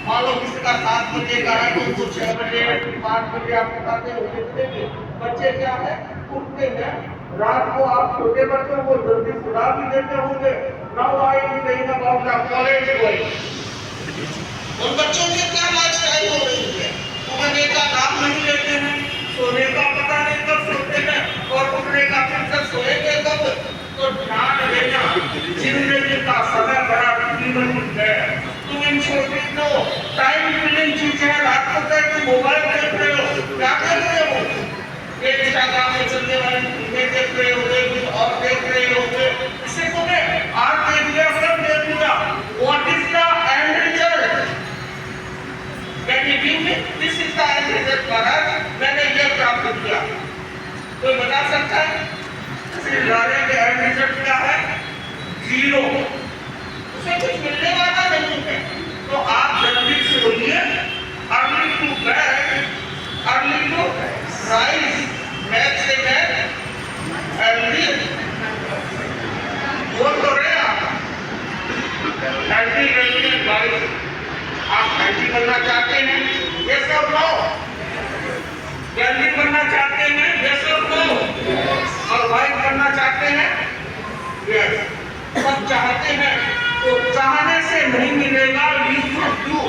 मान लो किसी का 7 बजे का है तो उसको 6 बजे 5 बजे आप बताते हो देखते बच्चे क्या है उठते हैं। रात को आप छोटे बच्चों को जल्दी सुला भी देते होंगे। Now I am saying about the college going. उन बच्चों की क्या लाइफस्टाइल हो रही है, उठने का नाम नहीं लेते हैं, सोने का पता नहीं कब सोते हैं और उठने का फिर से सोएंगे कब। तो ध्यान देना, जिंदगी का समय बड़ा कीमती है। तुम इन छोटी जो टाइम किलिंग चीजें रात को तुम मोबाइल देख रहे हो, क्या कर रहे हो, इंस्टाग्राम में चलने वाली फिल्में देख रहे होगे और देख रहे होगे। इससे तुम्हें आज देख लिया कल देख लिया, what is the end result? Can you give me this is the end result महाराज, मैंने ये प्राप्त किया। कोई बता सकता है इस गाने के एंड रिजल्ट क्या है? 0। उसे कुछ मिलने वाला नहीं है। तो आप जल्दी से बोलिए early to bed early to rise, match से मैच हेल्दी बोल तो रहे आप हेल्दी हेल्दी वाइज। आप हेल्दी बनना चाहते हैं ये सब नो, हेल्दी बनना चाहते हैं ये सब नो, और वाइज बनना चाहते हैं यस। सब चाहते हैं तो चाहने से नहीं मिलेगा, यू शुड डू,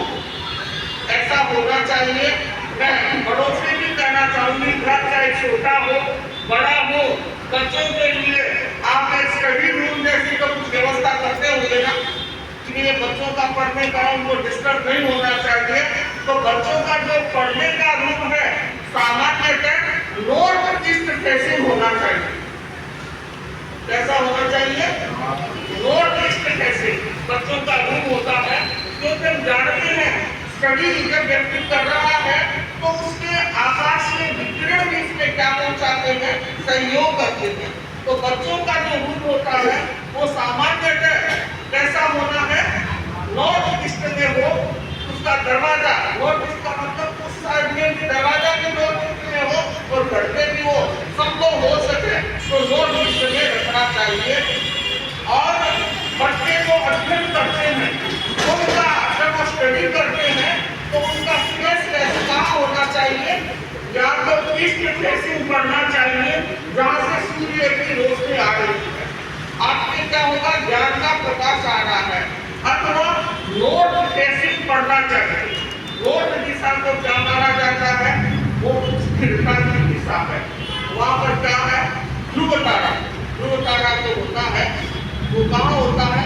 ऐसा होना चाहिए। मैं बड़ों से भी कहना चाहूंगी, घर चाहे छोटा हो बड़ा हो, बच्चों के लिए आप एक स्टडी रूम जैसी तो कुछ व्यवस्था करते होंगे ना, इसलिए बच्चों का पढ़ने का उनको डिस्टर्ब नहीं होना चाहिए। तो बच्चों का जो पढ़ने का रूम है सामान्यतः नॉर्थ ईस्ट फेसिंग होना चाहिए। कैसा होना चाहिए? नॉर्थ ईस्ट फेसिंग बच्चों का रूम होता है। क्योंकि हम जानते हैं स्टडी जब व्यक्ति कर रहा है तो उसके आकाशीय विकिरण भी इसमें क्या पहुंचाते हैं, सहयोग करते हैं। तो बच्चों का जो रूम होता है वो सामान्यतः कैसा होना है? नॉर्थ ईस्ट में हो। उसका दरवाजा नॉर्थ ईस्ट का मतलब उस साइड में भी दरवाजा भी नॉर्थ ईस्ट में हो और घर में भी हो, संभव हो सके तो नॉर्थ ईस्ट में रखना चाहिए। और बच्चे को अध्ययन करते हैं उनका जब वो स्टडी करते हैं तो उनका फेस कैसा होना चाहिए? या तो ईस्ट फेसिंग पढ़ना चाहिए जहाँ से सूर्य की रोशनी आ रही है, आपके क्या होगा ज्ञान का प्रकाश आ रहा है। अथवा नॉर्थ फेसिंग पढ़ना चाहिए। नॉर्थ दिशा को क्या माना जाता है? वो स्थिरता की दिशा है। वहाँ पर क्या है? ध्रुव तारा। ध्रुव तारा जो होता है वो कहाँ होता है?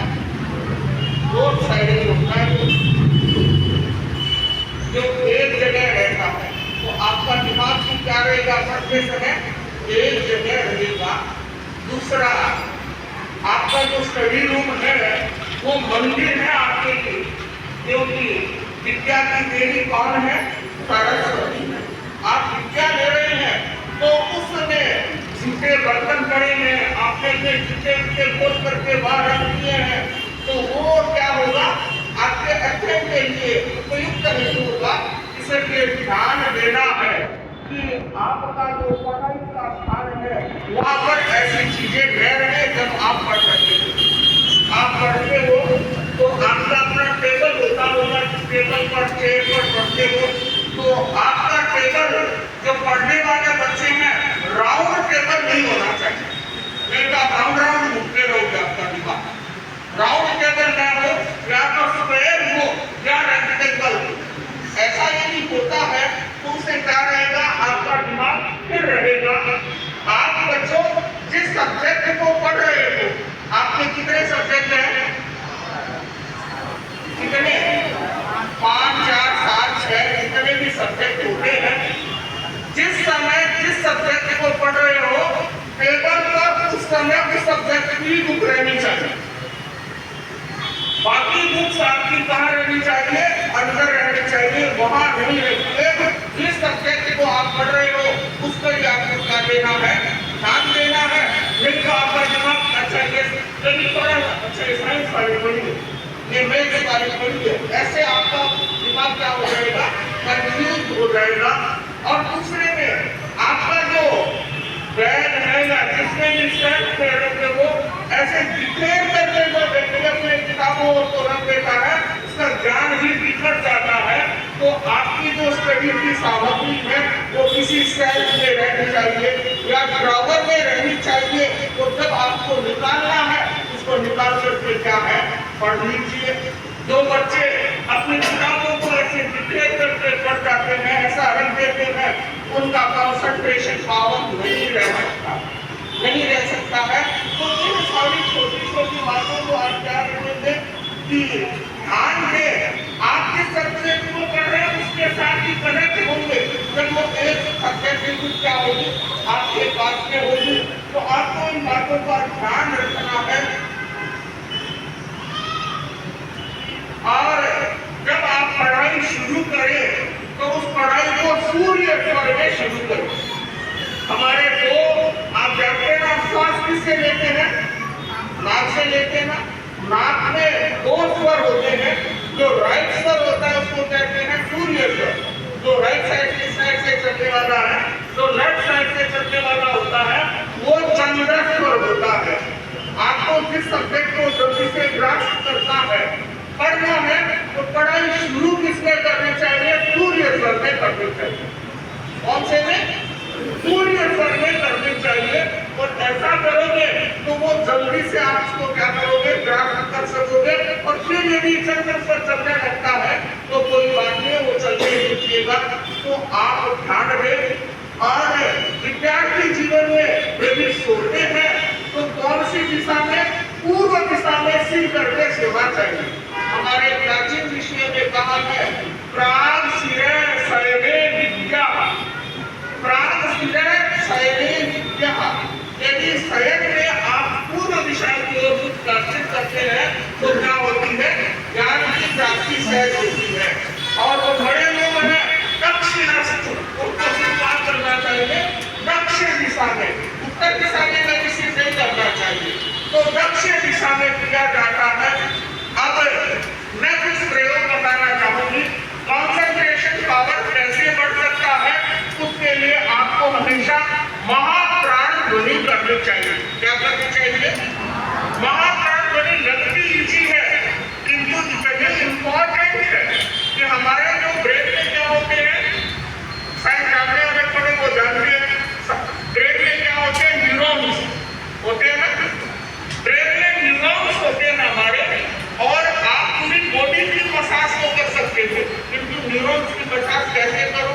नॉर्थ साइड में होता है, जो एक जगह रहता है। तो आपका दिमाग भी क्या रहेगा? पढ़ते समय एक जगह रहेगा। दूसरा, आपका जो स्टडी रूम है वो मंदिर है आपके लिए, क्योंकि विद्या की देवी कौन है? सरस्वती है। आप विद्या ले रहे हैं तो उसमें जूठे बर्तन पड़े हैं, आपने जूठे खोल करके बाहर रख दिए हैं, तो वो क्या होगा? आपके अध्ययन के लिए उपयुक्त नहीं होगा। इसलिए ध्यान देना है कि आपका जो पढ़ाई का स्थान है वहाँ पर ऐसी चीजें न रहे। जब आप पढ़ रहे हो, आप पढ़ते हो तो आपका अपना टेबल होता होगा, टेबल पर चेयर पर पढ़ते हो तो आपका टेबल जो पढ़ने वाले बच्चे हैं राउंड टेबल नहीं होना चाहिए। ही बुक रहनी चाहिए। बाकी बुक्स आपकी कहाँ रहनी चाहिए? अंदर रहनी चाहिए, वहां नहीं रहती। जिस सब्जेक्ट को आप पढ़ रहे हो उस पर ही आपको क्या देना है, ध्यान देना है। नहीं तो आपका दिमाग अच्छा ये थोड़ा अच्छा साइंस वाले पढ़िए, ये मैथ्स वाले पढ़िए, ऐसे आपका दिमाग क्या हो जाएगा, कंफ्यूज हो जाएगा। और दूसरे में आपका जो बैग है या जिसमें भी स्टैंड करेंगे वो ऐसे डिक्लेयर करके जो व्यक्ति अपने किताबों को रख देता है, उसका ज्ञान भी बिखर जाता है। तो आपकी जो स्टडी की सामग्री है वो किसी सेल्फ में रहनी चाहिए या ड्रॉवर में रहनी चाहिए। तो जब आपको निकालना है उसको निकाल करके क्या है, पढ़ लीजिए। जो बच्चे अपनी किताबों को ऐसे डिक्लेयर करके पढ़ जाते हैं, ऐसा रख देते हैं, उनका कंसंट्रेशन पावर नहीं रह सकता है। तो इन सारी छोटी छोटी बातों को आप क्या करेंगे कि ध्यान दें। आप जिस सब्जेक्ट को पढ़ रहे हैं उसके साथ ही कनेक्ट होंगे। जब वो एक सब्जेक्ट की कुछ क्या होगी आपके पास में होगी, तो आपको इन बातों का ध्यान रखना है। और जब आप पढ़ाई शुरू करें तो उस पढ़ाई को सूर्य स्वर में शुरू करें। हमारे दो आप जानते हैं ना, श्वास किससे लेते हैं? नाक से लेते हैं ना। नाक में दो स्वर होते हैं। जो राइट स्वर होता है उसको कहते हैं सूर्य स्वर, जो राइट साइड से चलने वाला है। जो लेफ्ट साइड से चलने वाला होता है वो चंद्र स्वर होता है। आपको जिस सब्जेक्ट को जल्दी से ग्रास्प करता है, पढ़ना है, तो पढ़ाई शुरू किसमें करनी चाहिए? सूर्य स्वर में करनी चाहिए। कौन से में? सूर्य स्वर में करनी चाहिए। और ऐसा करोगे तो वो जल्दी से आप उसको क्या करोगे, ग्रास्प कर सकोगे। और फिर यदि चंद्र स्वर चलने लगता है तो कोई बात नहीं, वो चलते रुकिएगा। तो आप ध्यान दें। और विद्यार्थी जीवन में यदि सोते हैं तो कौन सी दिशा में? पूर्व दिशा में सिर करके सोना चाहिए। हमारे प्राचीन ऋषियों ने कहा है, प्राग सिरे शयने विद्या, प्राग सिरे शयने विद्या। यदि शयन में आप पूर्व दिशा की ओर प्रदर्शित करते हैं तो क्या होती है? ज्ञान की प्राप्ति सहज होती है। और वो बड़े लोग हैं दक्षिणास्थ, उनको स्वीकार करना चाहिए दक्षिण दिशा में। उत्तर दिशा में कभी सिर नहीं करना चाहिए। तो दक्षिण दिशा में किया जाता है। अब मैं कुछ प्रयोग बताना चाहूंगी। कॉन्सेंट्रेशन पावर कैसे बढ़ सकता है, उसके लिए आपको हमेशा महाप्राण ध्वनि करनी चाहिए। क्या करनी चाहिए? महाप्राण ध्वनि लगती इजी है किंतु इम्पोर्टेंट है कि हमारे जो ब्रेन में क्या होते हैं, साइंस जानने वाले पढ़े वो जानते हैं, ब्रेन में क्या होते हैं? न्यूरॉन्स होते हैं ना। ब्रेन में न्यूरॉन्स होते हैं हमारे। और आप पूरी बॉडी की मसाज को कर सकते थे, किंतु न्यूरॉन्स की मसाज कैसे करो?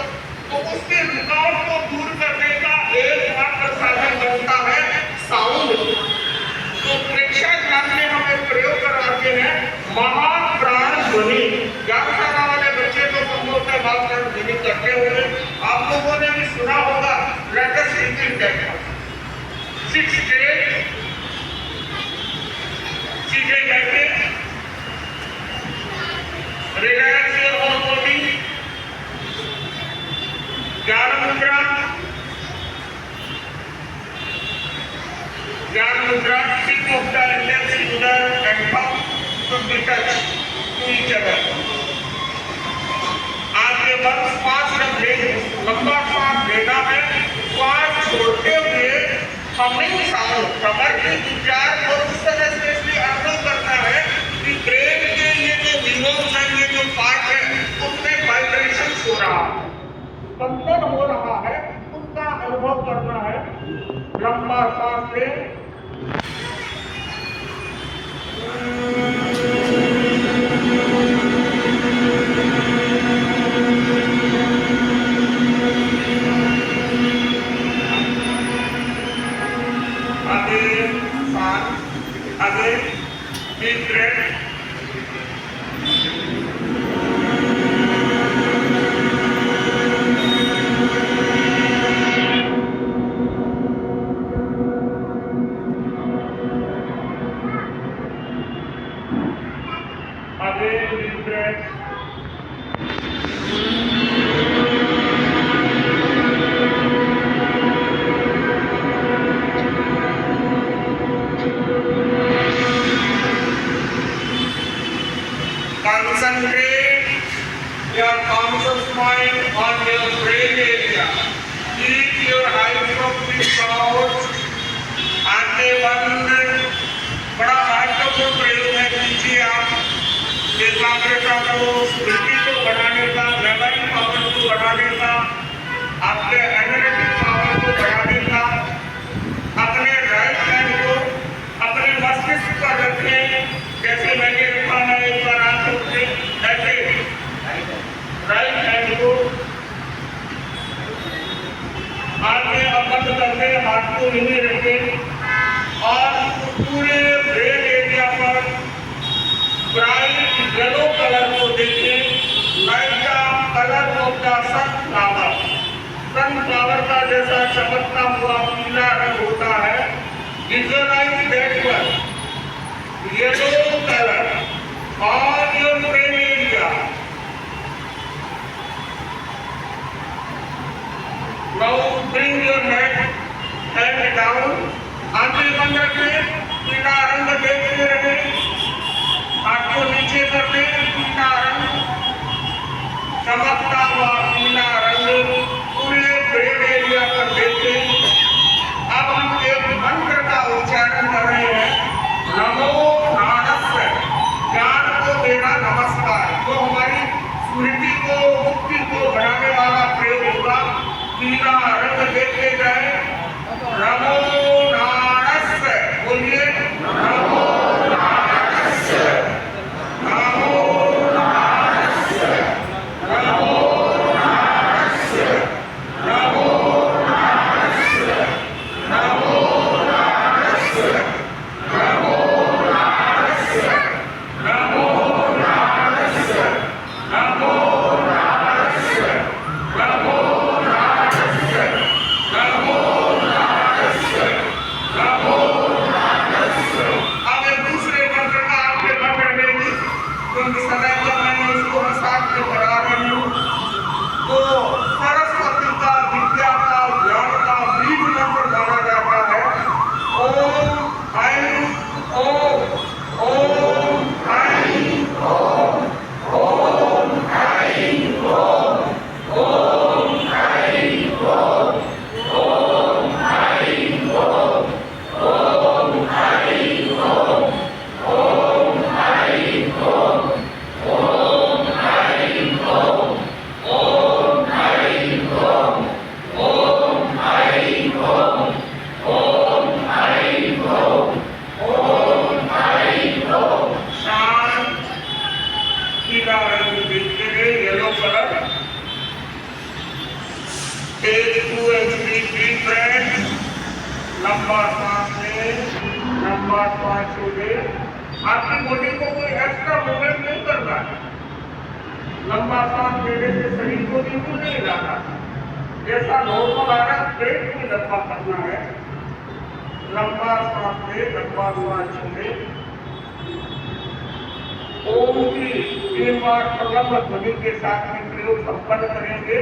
तो उसके रुकावट को दूर करने का एकमात्र साधन बनता है साउंड। तो प्रेक्षा ध्यान में हम एक प्रयोग करवाते हैं, महाप्राण ध्वनि। ज्ञानशाला वाले बच्चे तो संभवतः महाप्राण ध्वनि करते हुए आप लोगों ने भी सुना होगा। Let us repeat that. 6 8 सीधे बैठे, रिलैक्स योर होल बॉडी, ज्ञान मुद्रा, ज्ञान मुद्रा। Tip of the index finger and thumb should be touched to each other. आपके बस श्वास लंबा श्वास लेना है, श्वास छोड़ते हुए हमिंग साउंड, कमर के विचार और उस तरह से इसलिए अनुभव करना है कि ब्रेन के ये जो न्यूरॉन्स हैं, ये जो पार्ट है, उसमें वाइब्रेशन हो रहा है, स्पंदन हो रहा है, उसका अनुभव करना है। लंबा सांस लें, आगे सांस, आगे डीप ब्रेथ, बंद। बड़ा महत्वपूर्ण प्रयोग है, कीजिए आप। एकाग्रता को, स्मृति को बढ़ाने का, मेमोरी पावर को बढ़ाने का, आपके एनालिटिक पावर को बढ़ाने का। अपने राइट हैंड को अपने मस्तिष्क पर रखें, जैसे मैंने रखा है एक बार आप लोग ऐसे राइट हैंड को आगे अब बंद करके हाथ को नहीं रखें और पूरे ब्रेन एरिया पर ब्राइट येलो कलर को देखें। लाइट का कलर ऑफ द सनफ्लावर का जैसा चमकता हुआ पीला रंग होता है। Visualise that one yellow colour on your brain area. Now bring your hand down, आंखें बंद रखें, पीला रंग देखते रहे, हाथ को नीचे कर दें, पीला रंग चमकता हुआ पीला रंग पूरे ब्रेन एरिया पर देखें। अब हम एक मंत्र का उच्चारण कर रहे हैं, नमो नारायण, ज्ञान को देना नमस्कार, जो हमारी स्मृति को, मुक्ति को बढ़ाने वाला प्रयोग होगा। पीला रंग देखते जाए, नमो नारायण बोलिए, नमो नारायण, नमो नारायण, नमो नारायण, नमो नारायण, नमो नारायण, नमो नारायण, नमो नारायण, नमो नारायण, नमो नारायण, नमो नारायण, नमो नारायण। अब एक दूसरे मंत्र का आपके मन में रहेगी, क्योंकि सदैव जब मैंने इसको साथ में पढ़ा रही हूँ तो सरस्वती का, विद्या का, ज्ञान का बीज मंत्र माना जाता है। ओम ऐं ओम, ओम ऐं ओम, ओम ऐं ओम, ओम ऐं ओम, ओम ऐं ओम, ओम ऐं ओम, ओम ऐं ओम, ओम ऐं ओम, ओम ऐं ओम, ओम ऐं ओम, ओम ऐं ओम, ओम ऐं ओम। शांत पीला रंग देखते हुए, yellow colour. Take 2 and 3 deep breaths. लंबा सांस लें, लंबा सांस छोड़ें। आपकी बॉडी को कोई एक्स्ट्रा मूवमेंट नहीं करना है। लंबा सांस लेने से शरीर को बिल्कुल नहीं हिलाना, जैसा नॉर्मल आ रहा है पेट को लंबा करना है। लंबा सांस लें, लंबा सांस छोड़ें। ओम की 3 बार प्रलंब ध्वनि के साथ में प्रयोग संपन्न करेंगे।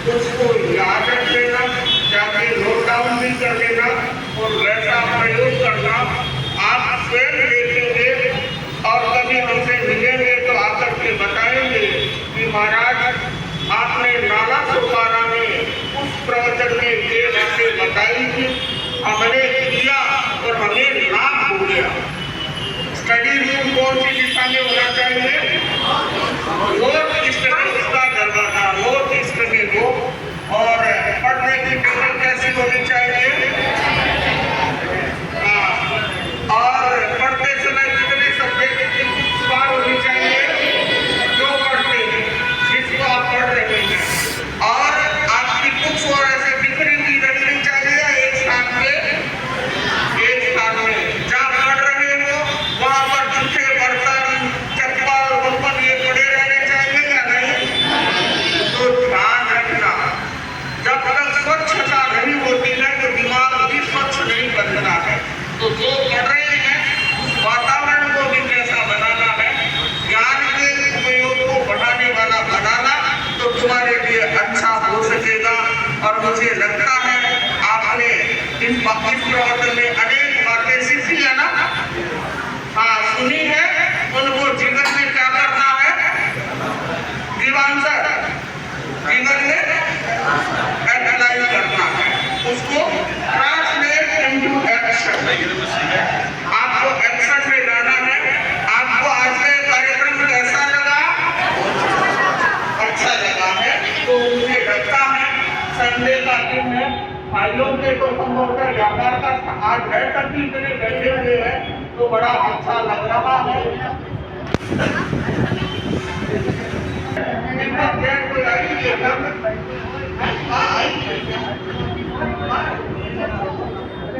उसको याद रख लेना, जाके नोट डाउन भी कर लेना और वैसा प्रयोग करना। आप स्वयं देखेंगे और कभी हमसे मिलेंगे तो आकर के बताएंगे कि महाराज आपने नाला सुपारा में उस प्रवचन में ये बातें बताई थी, हमने किया और हमें लाभ हो गया। स्टडी रूम कौन सी दिशा में होना चाहिए? नॉर्थ ईस्ट में उसका दरवाजा, नॉर्थ ईस्ट में हो। और पढ़ने की टेबल कैसी होनी चाहिए? और पढ़ते समय कितने सब्जेक्ट की बार होनी चाहिए जो पढ़ते हैं, जिसको आप पढ़ रहे हैं। और जीवन में एनालाइज करना है, उसको ट्रांसलेट इनटू एक्शन। आपको एक्शन में लाना है। आपको आज का कार्यक्रम कैसा लगा? अच्छा लगा है। तो मुझे लगता है संडे का दिन है, भाइयों के तो संभवतः व्यापार का आज है तक भी इतने बैठे हुए हैं, तो बड़ा अच्छा लग रहा है।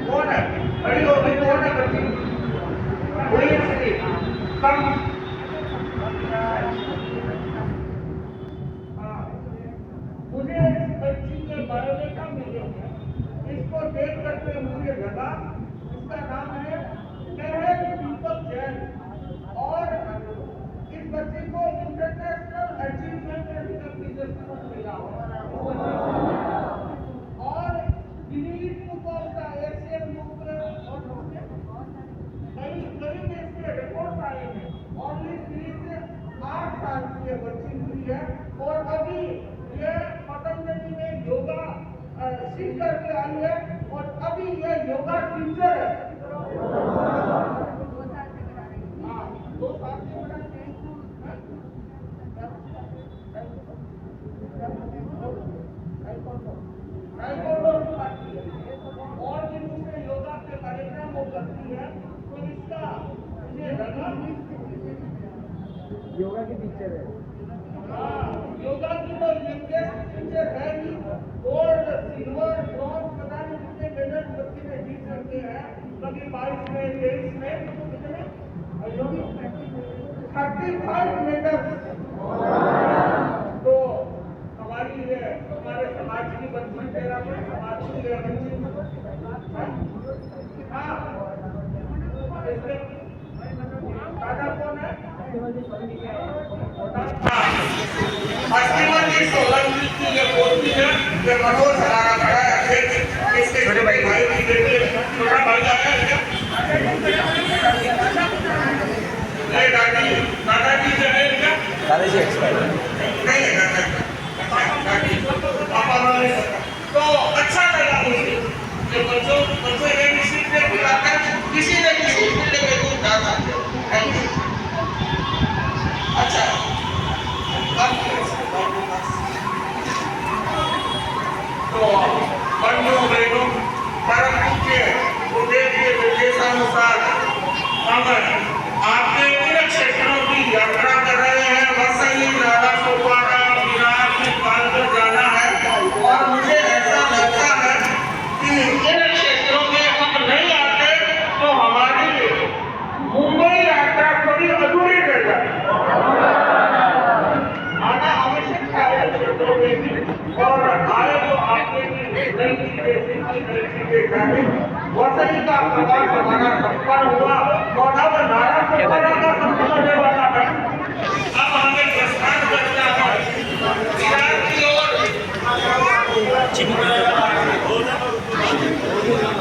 कौन है? बड़ी हो गई कौन है बच्ची? वही है कम। मुझे इस बच्ची के बायोडेटा मिले हैं, इसको देख करके मुझे लगा इसका नाम है महल दीपक जैन और इस बच्चे को इंटरनेशनल अचीवमेंट रिकॉग्निशन मिला और Guinness book of the Asian book कई देश के रिपोर्ट आए हैं। ओनली 8 साल की ये बच्ची हुई है और अभी ये पतंजलि में योगा सीख करके आई है और अभी ये योगा टीचर है। 2 साल से और भी दूसरे योगा के कार्यक्रम वो करती है, तो इसका मुझे लगा योगा की टीचर है। योगा की तो यंगेस्ट टीचर है ही। गोल्ड, सिल्वर, ब्रॉन्ज पता नहीं कितने मेडल बच्चे ने जीत सकते हैं। कभी 22 में, 23 में कितने 35 मेडल। तो हमारी ये हमारे समाज की बच्ची, तेरा समाज की ये बच्ची। हाँ, दादा कौन है? अष्टमंजी सोलंकी की ये पोती है, ये मनोज हमारा बड़ा अध्यक्ष, इसके छोटे भाई की बेटी, छोटा भाई आता है क्या? ये दादाजी जो है क्या? दादाजी एक्सपर्ट नहीं है दादाजी, पापा वाले। तो अच्छा लगा मुझे कि बच्चों ने किसी ने बुलाकर किसी ने किसी फील्ड में दूर जा सकते। अच्छा तो बंधु बहनों, परम पूज्य उदय के निर्देशानुसार हम आपके इन क्षेत्रों की यात्रा कर रहे हैं। वसई, नाला सोपारा, विराट में पालकर जाना है और मुझे ऐसा लगता है कि इन क्षेत्रों में हम नहीं आते तो हमारी मुंबई यात्रा थोड़ी अधूरी रह जाती। आना आवश्यक है क्षेत्रों में भी, और आए तो आपके नई चीजें सीखी, नई चीजें जाने। वसई का प्रवास हमारा संपन्न हुआ और अब नारा सोपारा का संपन्न होने वाला है। अब हमें प्रस्थान करना है विरार की ओर।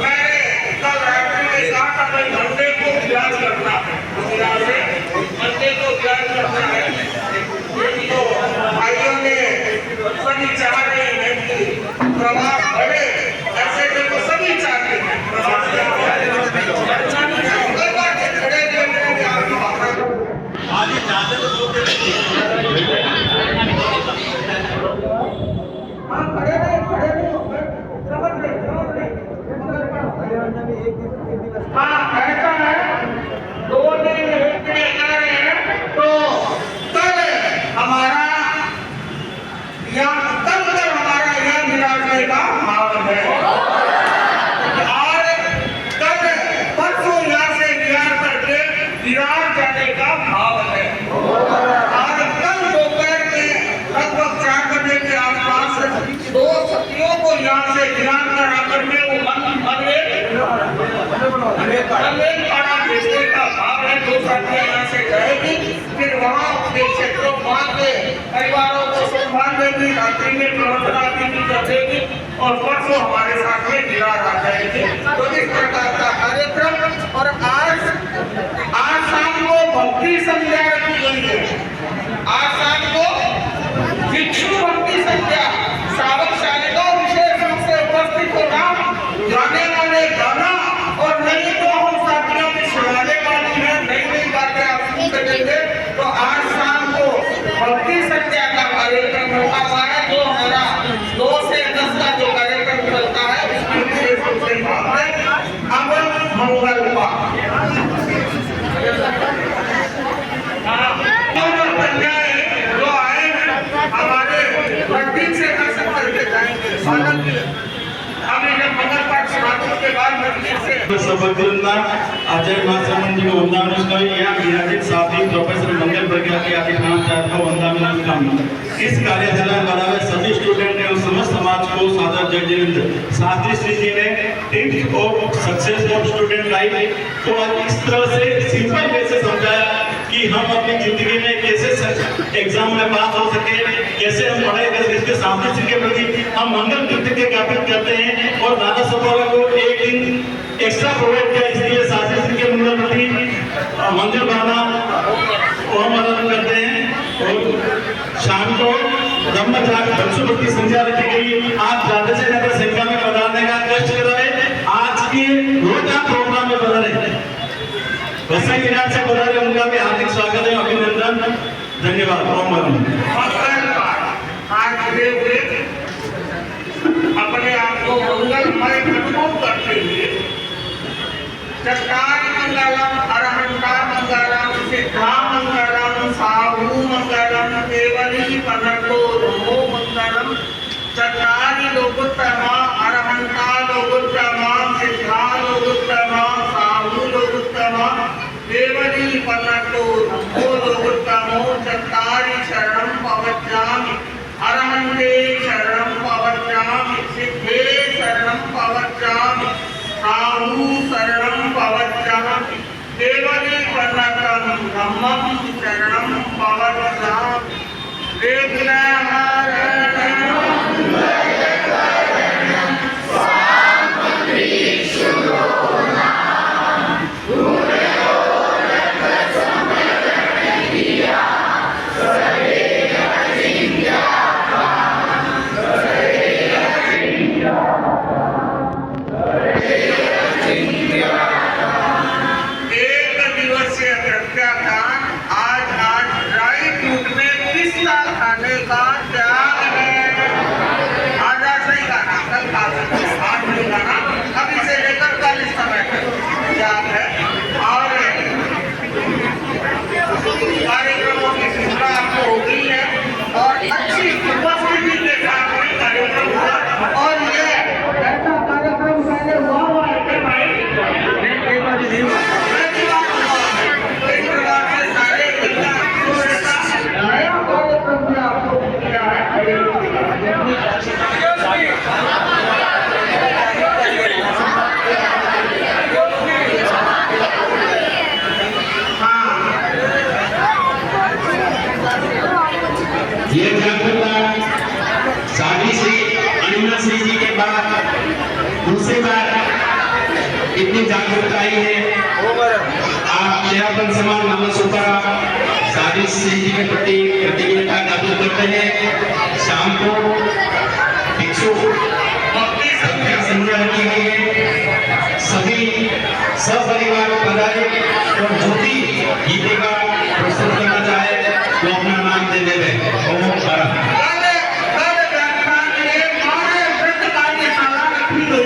मैंने कल रात्रि में कहा था कि मंडे को विरार करना है, विरार से मंडे को विरार करना है। तो भाइयों ने सभी चाह रहे हैं कि प्रवास बढ़े, ऐसे तो सभी चाहते हैं प्रवास हाँ ऐसा है। 2 दिन रुकने जा रहे हैं तो कल हमारा यह मिलाने का भाव है और कल परसों यहाँ से विरार करके विरार जाने का भाव है और कल दोपहर में लगभग 4 बजे के आसपास 2 सखियों को यहाँ से विरार करा करके वो भेजने का भाव है। 2 साथियां यहाँ से जाएगी, फिर वहाँ के क्षेत्रों के परिवारों को संभाल देगी, रात्रि में प्रवचना भी कर देगी और परसों हमारे साथ में विरार आ जाएगी। तो इस प्रकार का कार्यक्रम। और आज शाम को भक्ति संध्या रखी गई है। आज शाम को भिक्षु भक्ति संध्या सभागृहांना आचार्य महासमन जी को वंदनानुष्ठान या विराजित साथी प्रोफेसर मंगल प्रज्ञा के आदिनाथ को वंदनानुष्ठान। इस कार्यशाला में बराबर सभी स्टूडेंट और समस्त समाज को सादर जय जयंत। साथ ही श्री जी ने tips of success of student life को इस तरह से सिंपल वे से समझाया कि हम अपनी जिंदगी में कैसे एग्जाम में पास हो सके, कैसे हम पढ़ाई कर इसके साथ ही के प्रति हम मंगल कृत्य के ज्ञापित करते हैं। और दादा सभा को एक दिन एक्स्ट्रा प्रोवाइड किया, इसलिए शास्त्री के मंगल प्रति मंदिर बनाना और मदद करते हैं। और शाम को ब्रह्मचारी बच्चों संध्या रखी गई। आप ज्यादा से ज्यादा संख्या में पधारने का कष्ट कर रहे। आज के रोज आप प्रोग्राम में पधारे, वैसे ही से पधारे, उनका भी हार्दिक स्वागत है, अभिनंदन, धन्यवाद। अपने आप को मंगलमय महसूस करते हुए चट्टान मंगलम, अरहंता मंगलम, सिद्धा मंगलम, साहू मंगलम, केवली पनतो नमो मंगलम। चट्टानी लोकोत्तमा, अरहंता लोकोत्तमा, सिद्धा लोकोत्तमा, साहू लोकोत्तमा, केवली पनतो नमो लोकोत्तमो। चट्टारी शरणं पवज्जामि, अरहन्ते शरणं पवज्जामि, सिद्धे शरणं पवज्जामि, साहू शरणं पवज्जामि, केवली पन्नतं ब्रह्मं शरणं पवज्जामि। ये जागरूकता साधी श्री अनिमल श्री जी के बाद दूसरी बार इतनी जागरूकता आई है। आप चेहरापन समान नामसुपा साधी श्री जी के प्रति प्रतिज्ञा ज्ञापित करते हैं। शाम को भिक्षु संग्रह रखी गई है, सभी सपरिवार पधारे और जो भी गीते का प्रस्तुत करना चाहे तो अपना नाम दे देवे। ओम भारत। चलो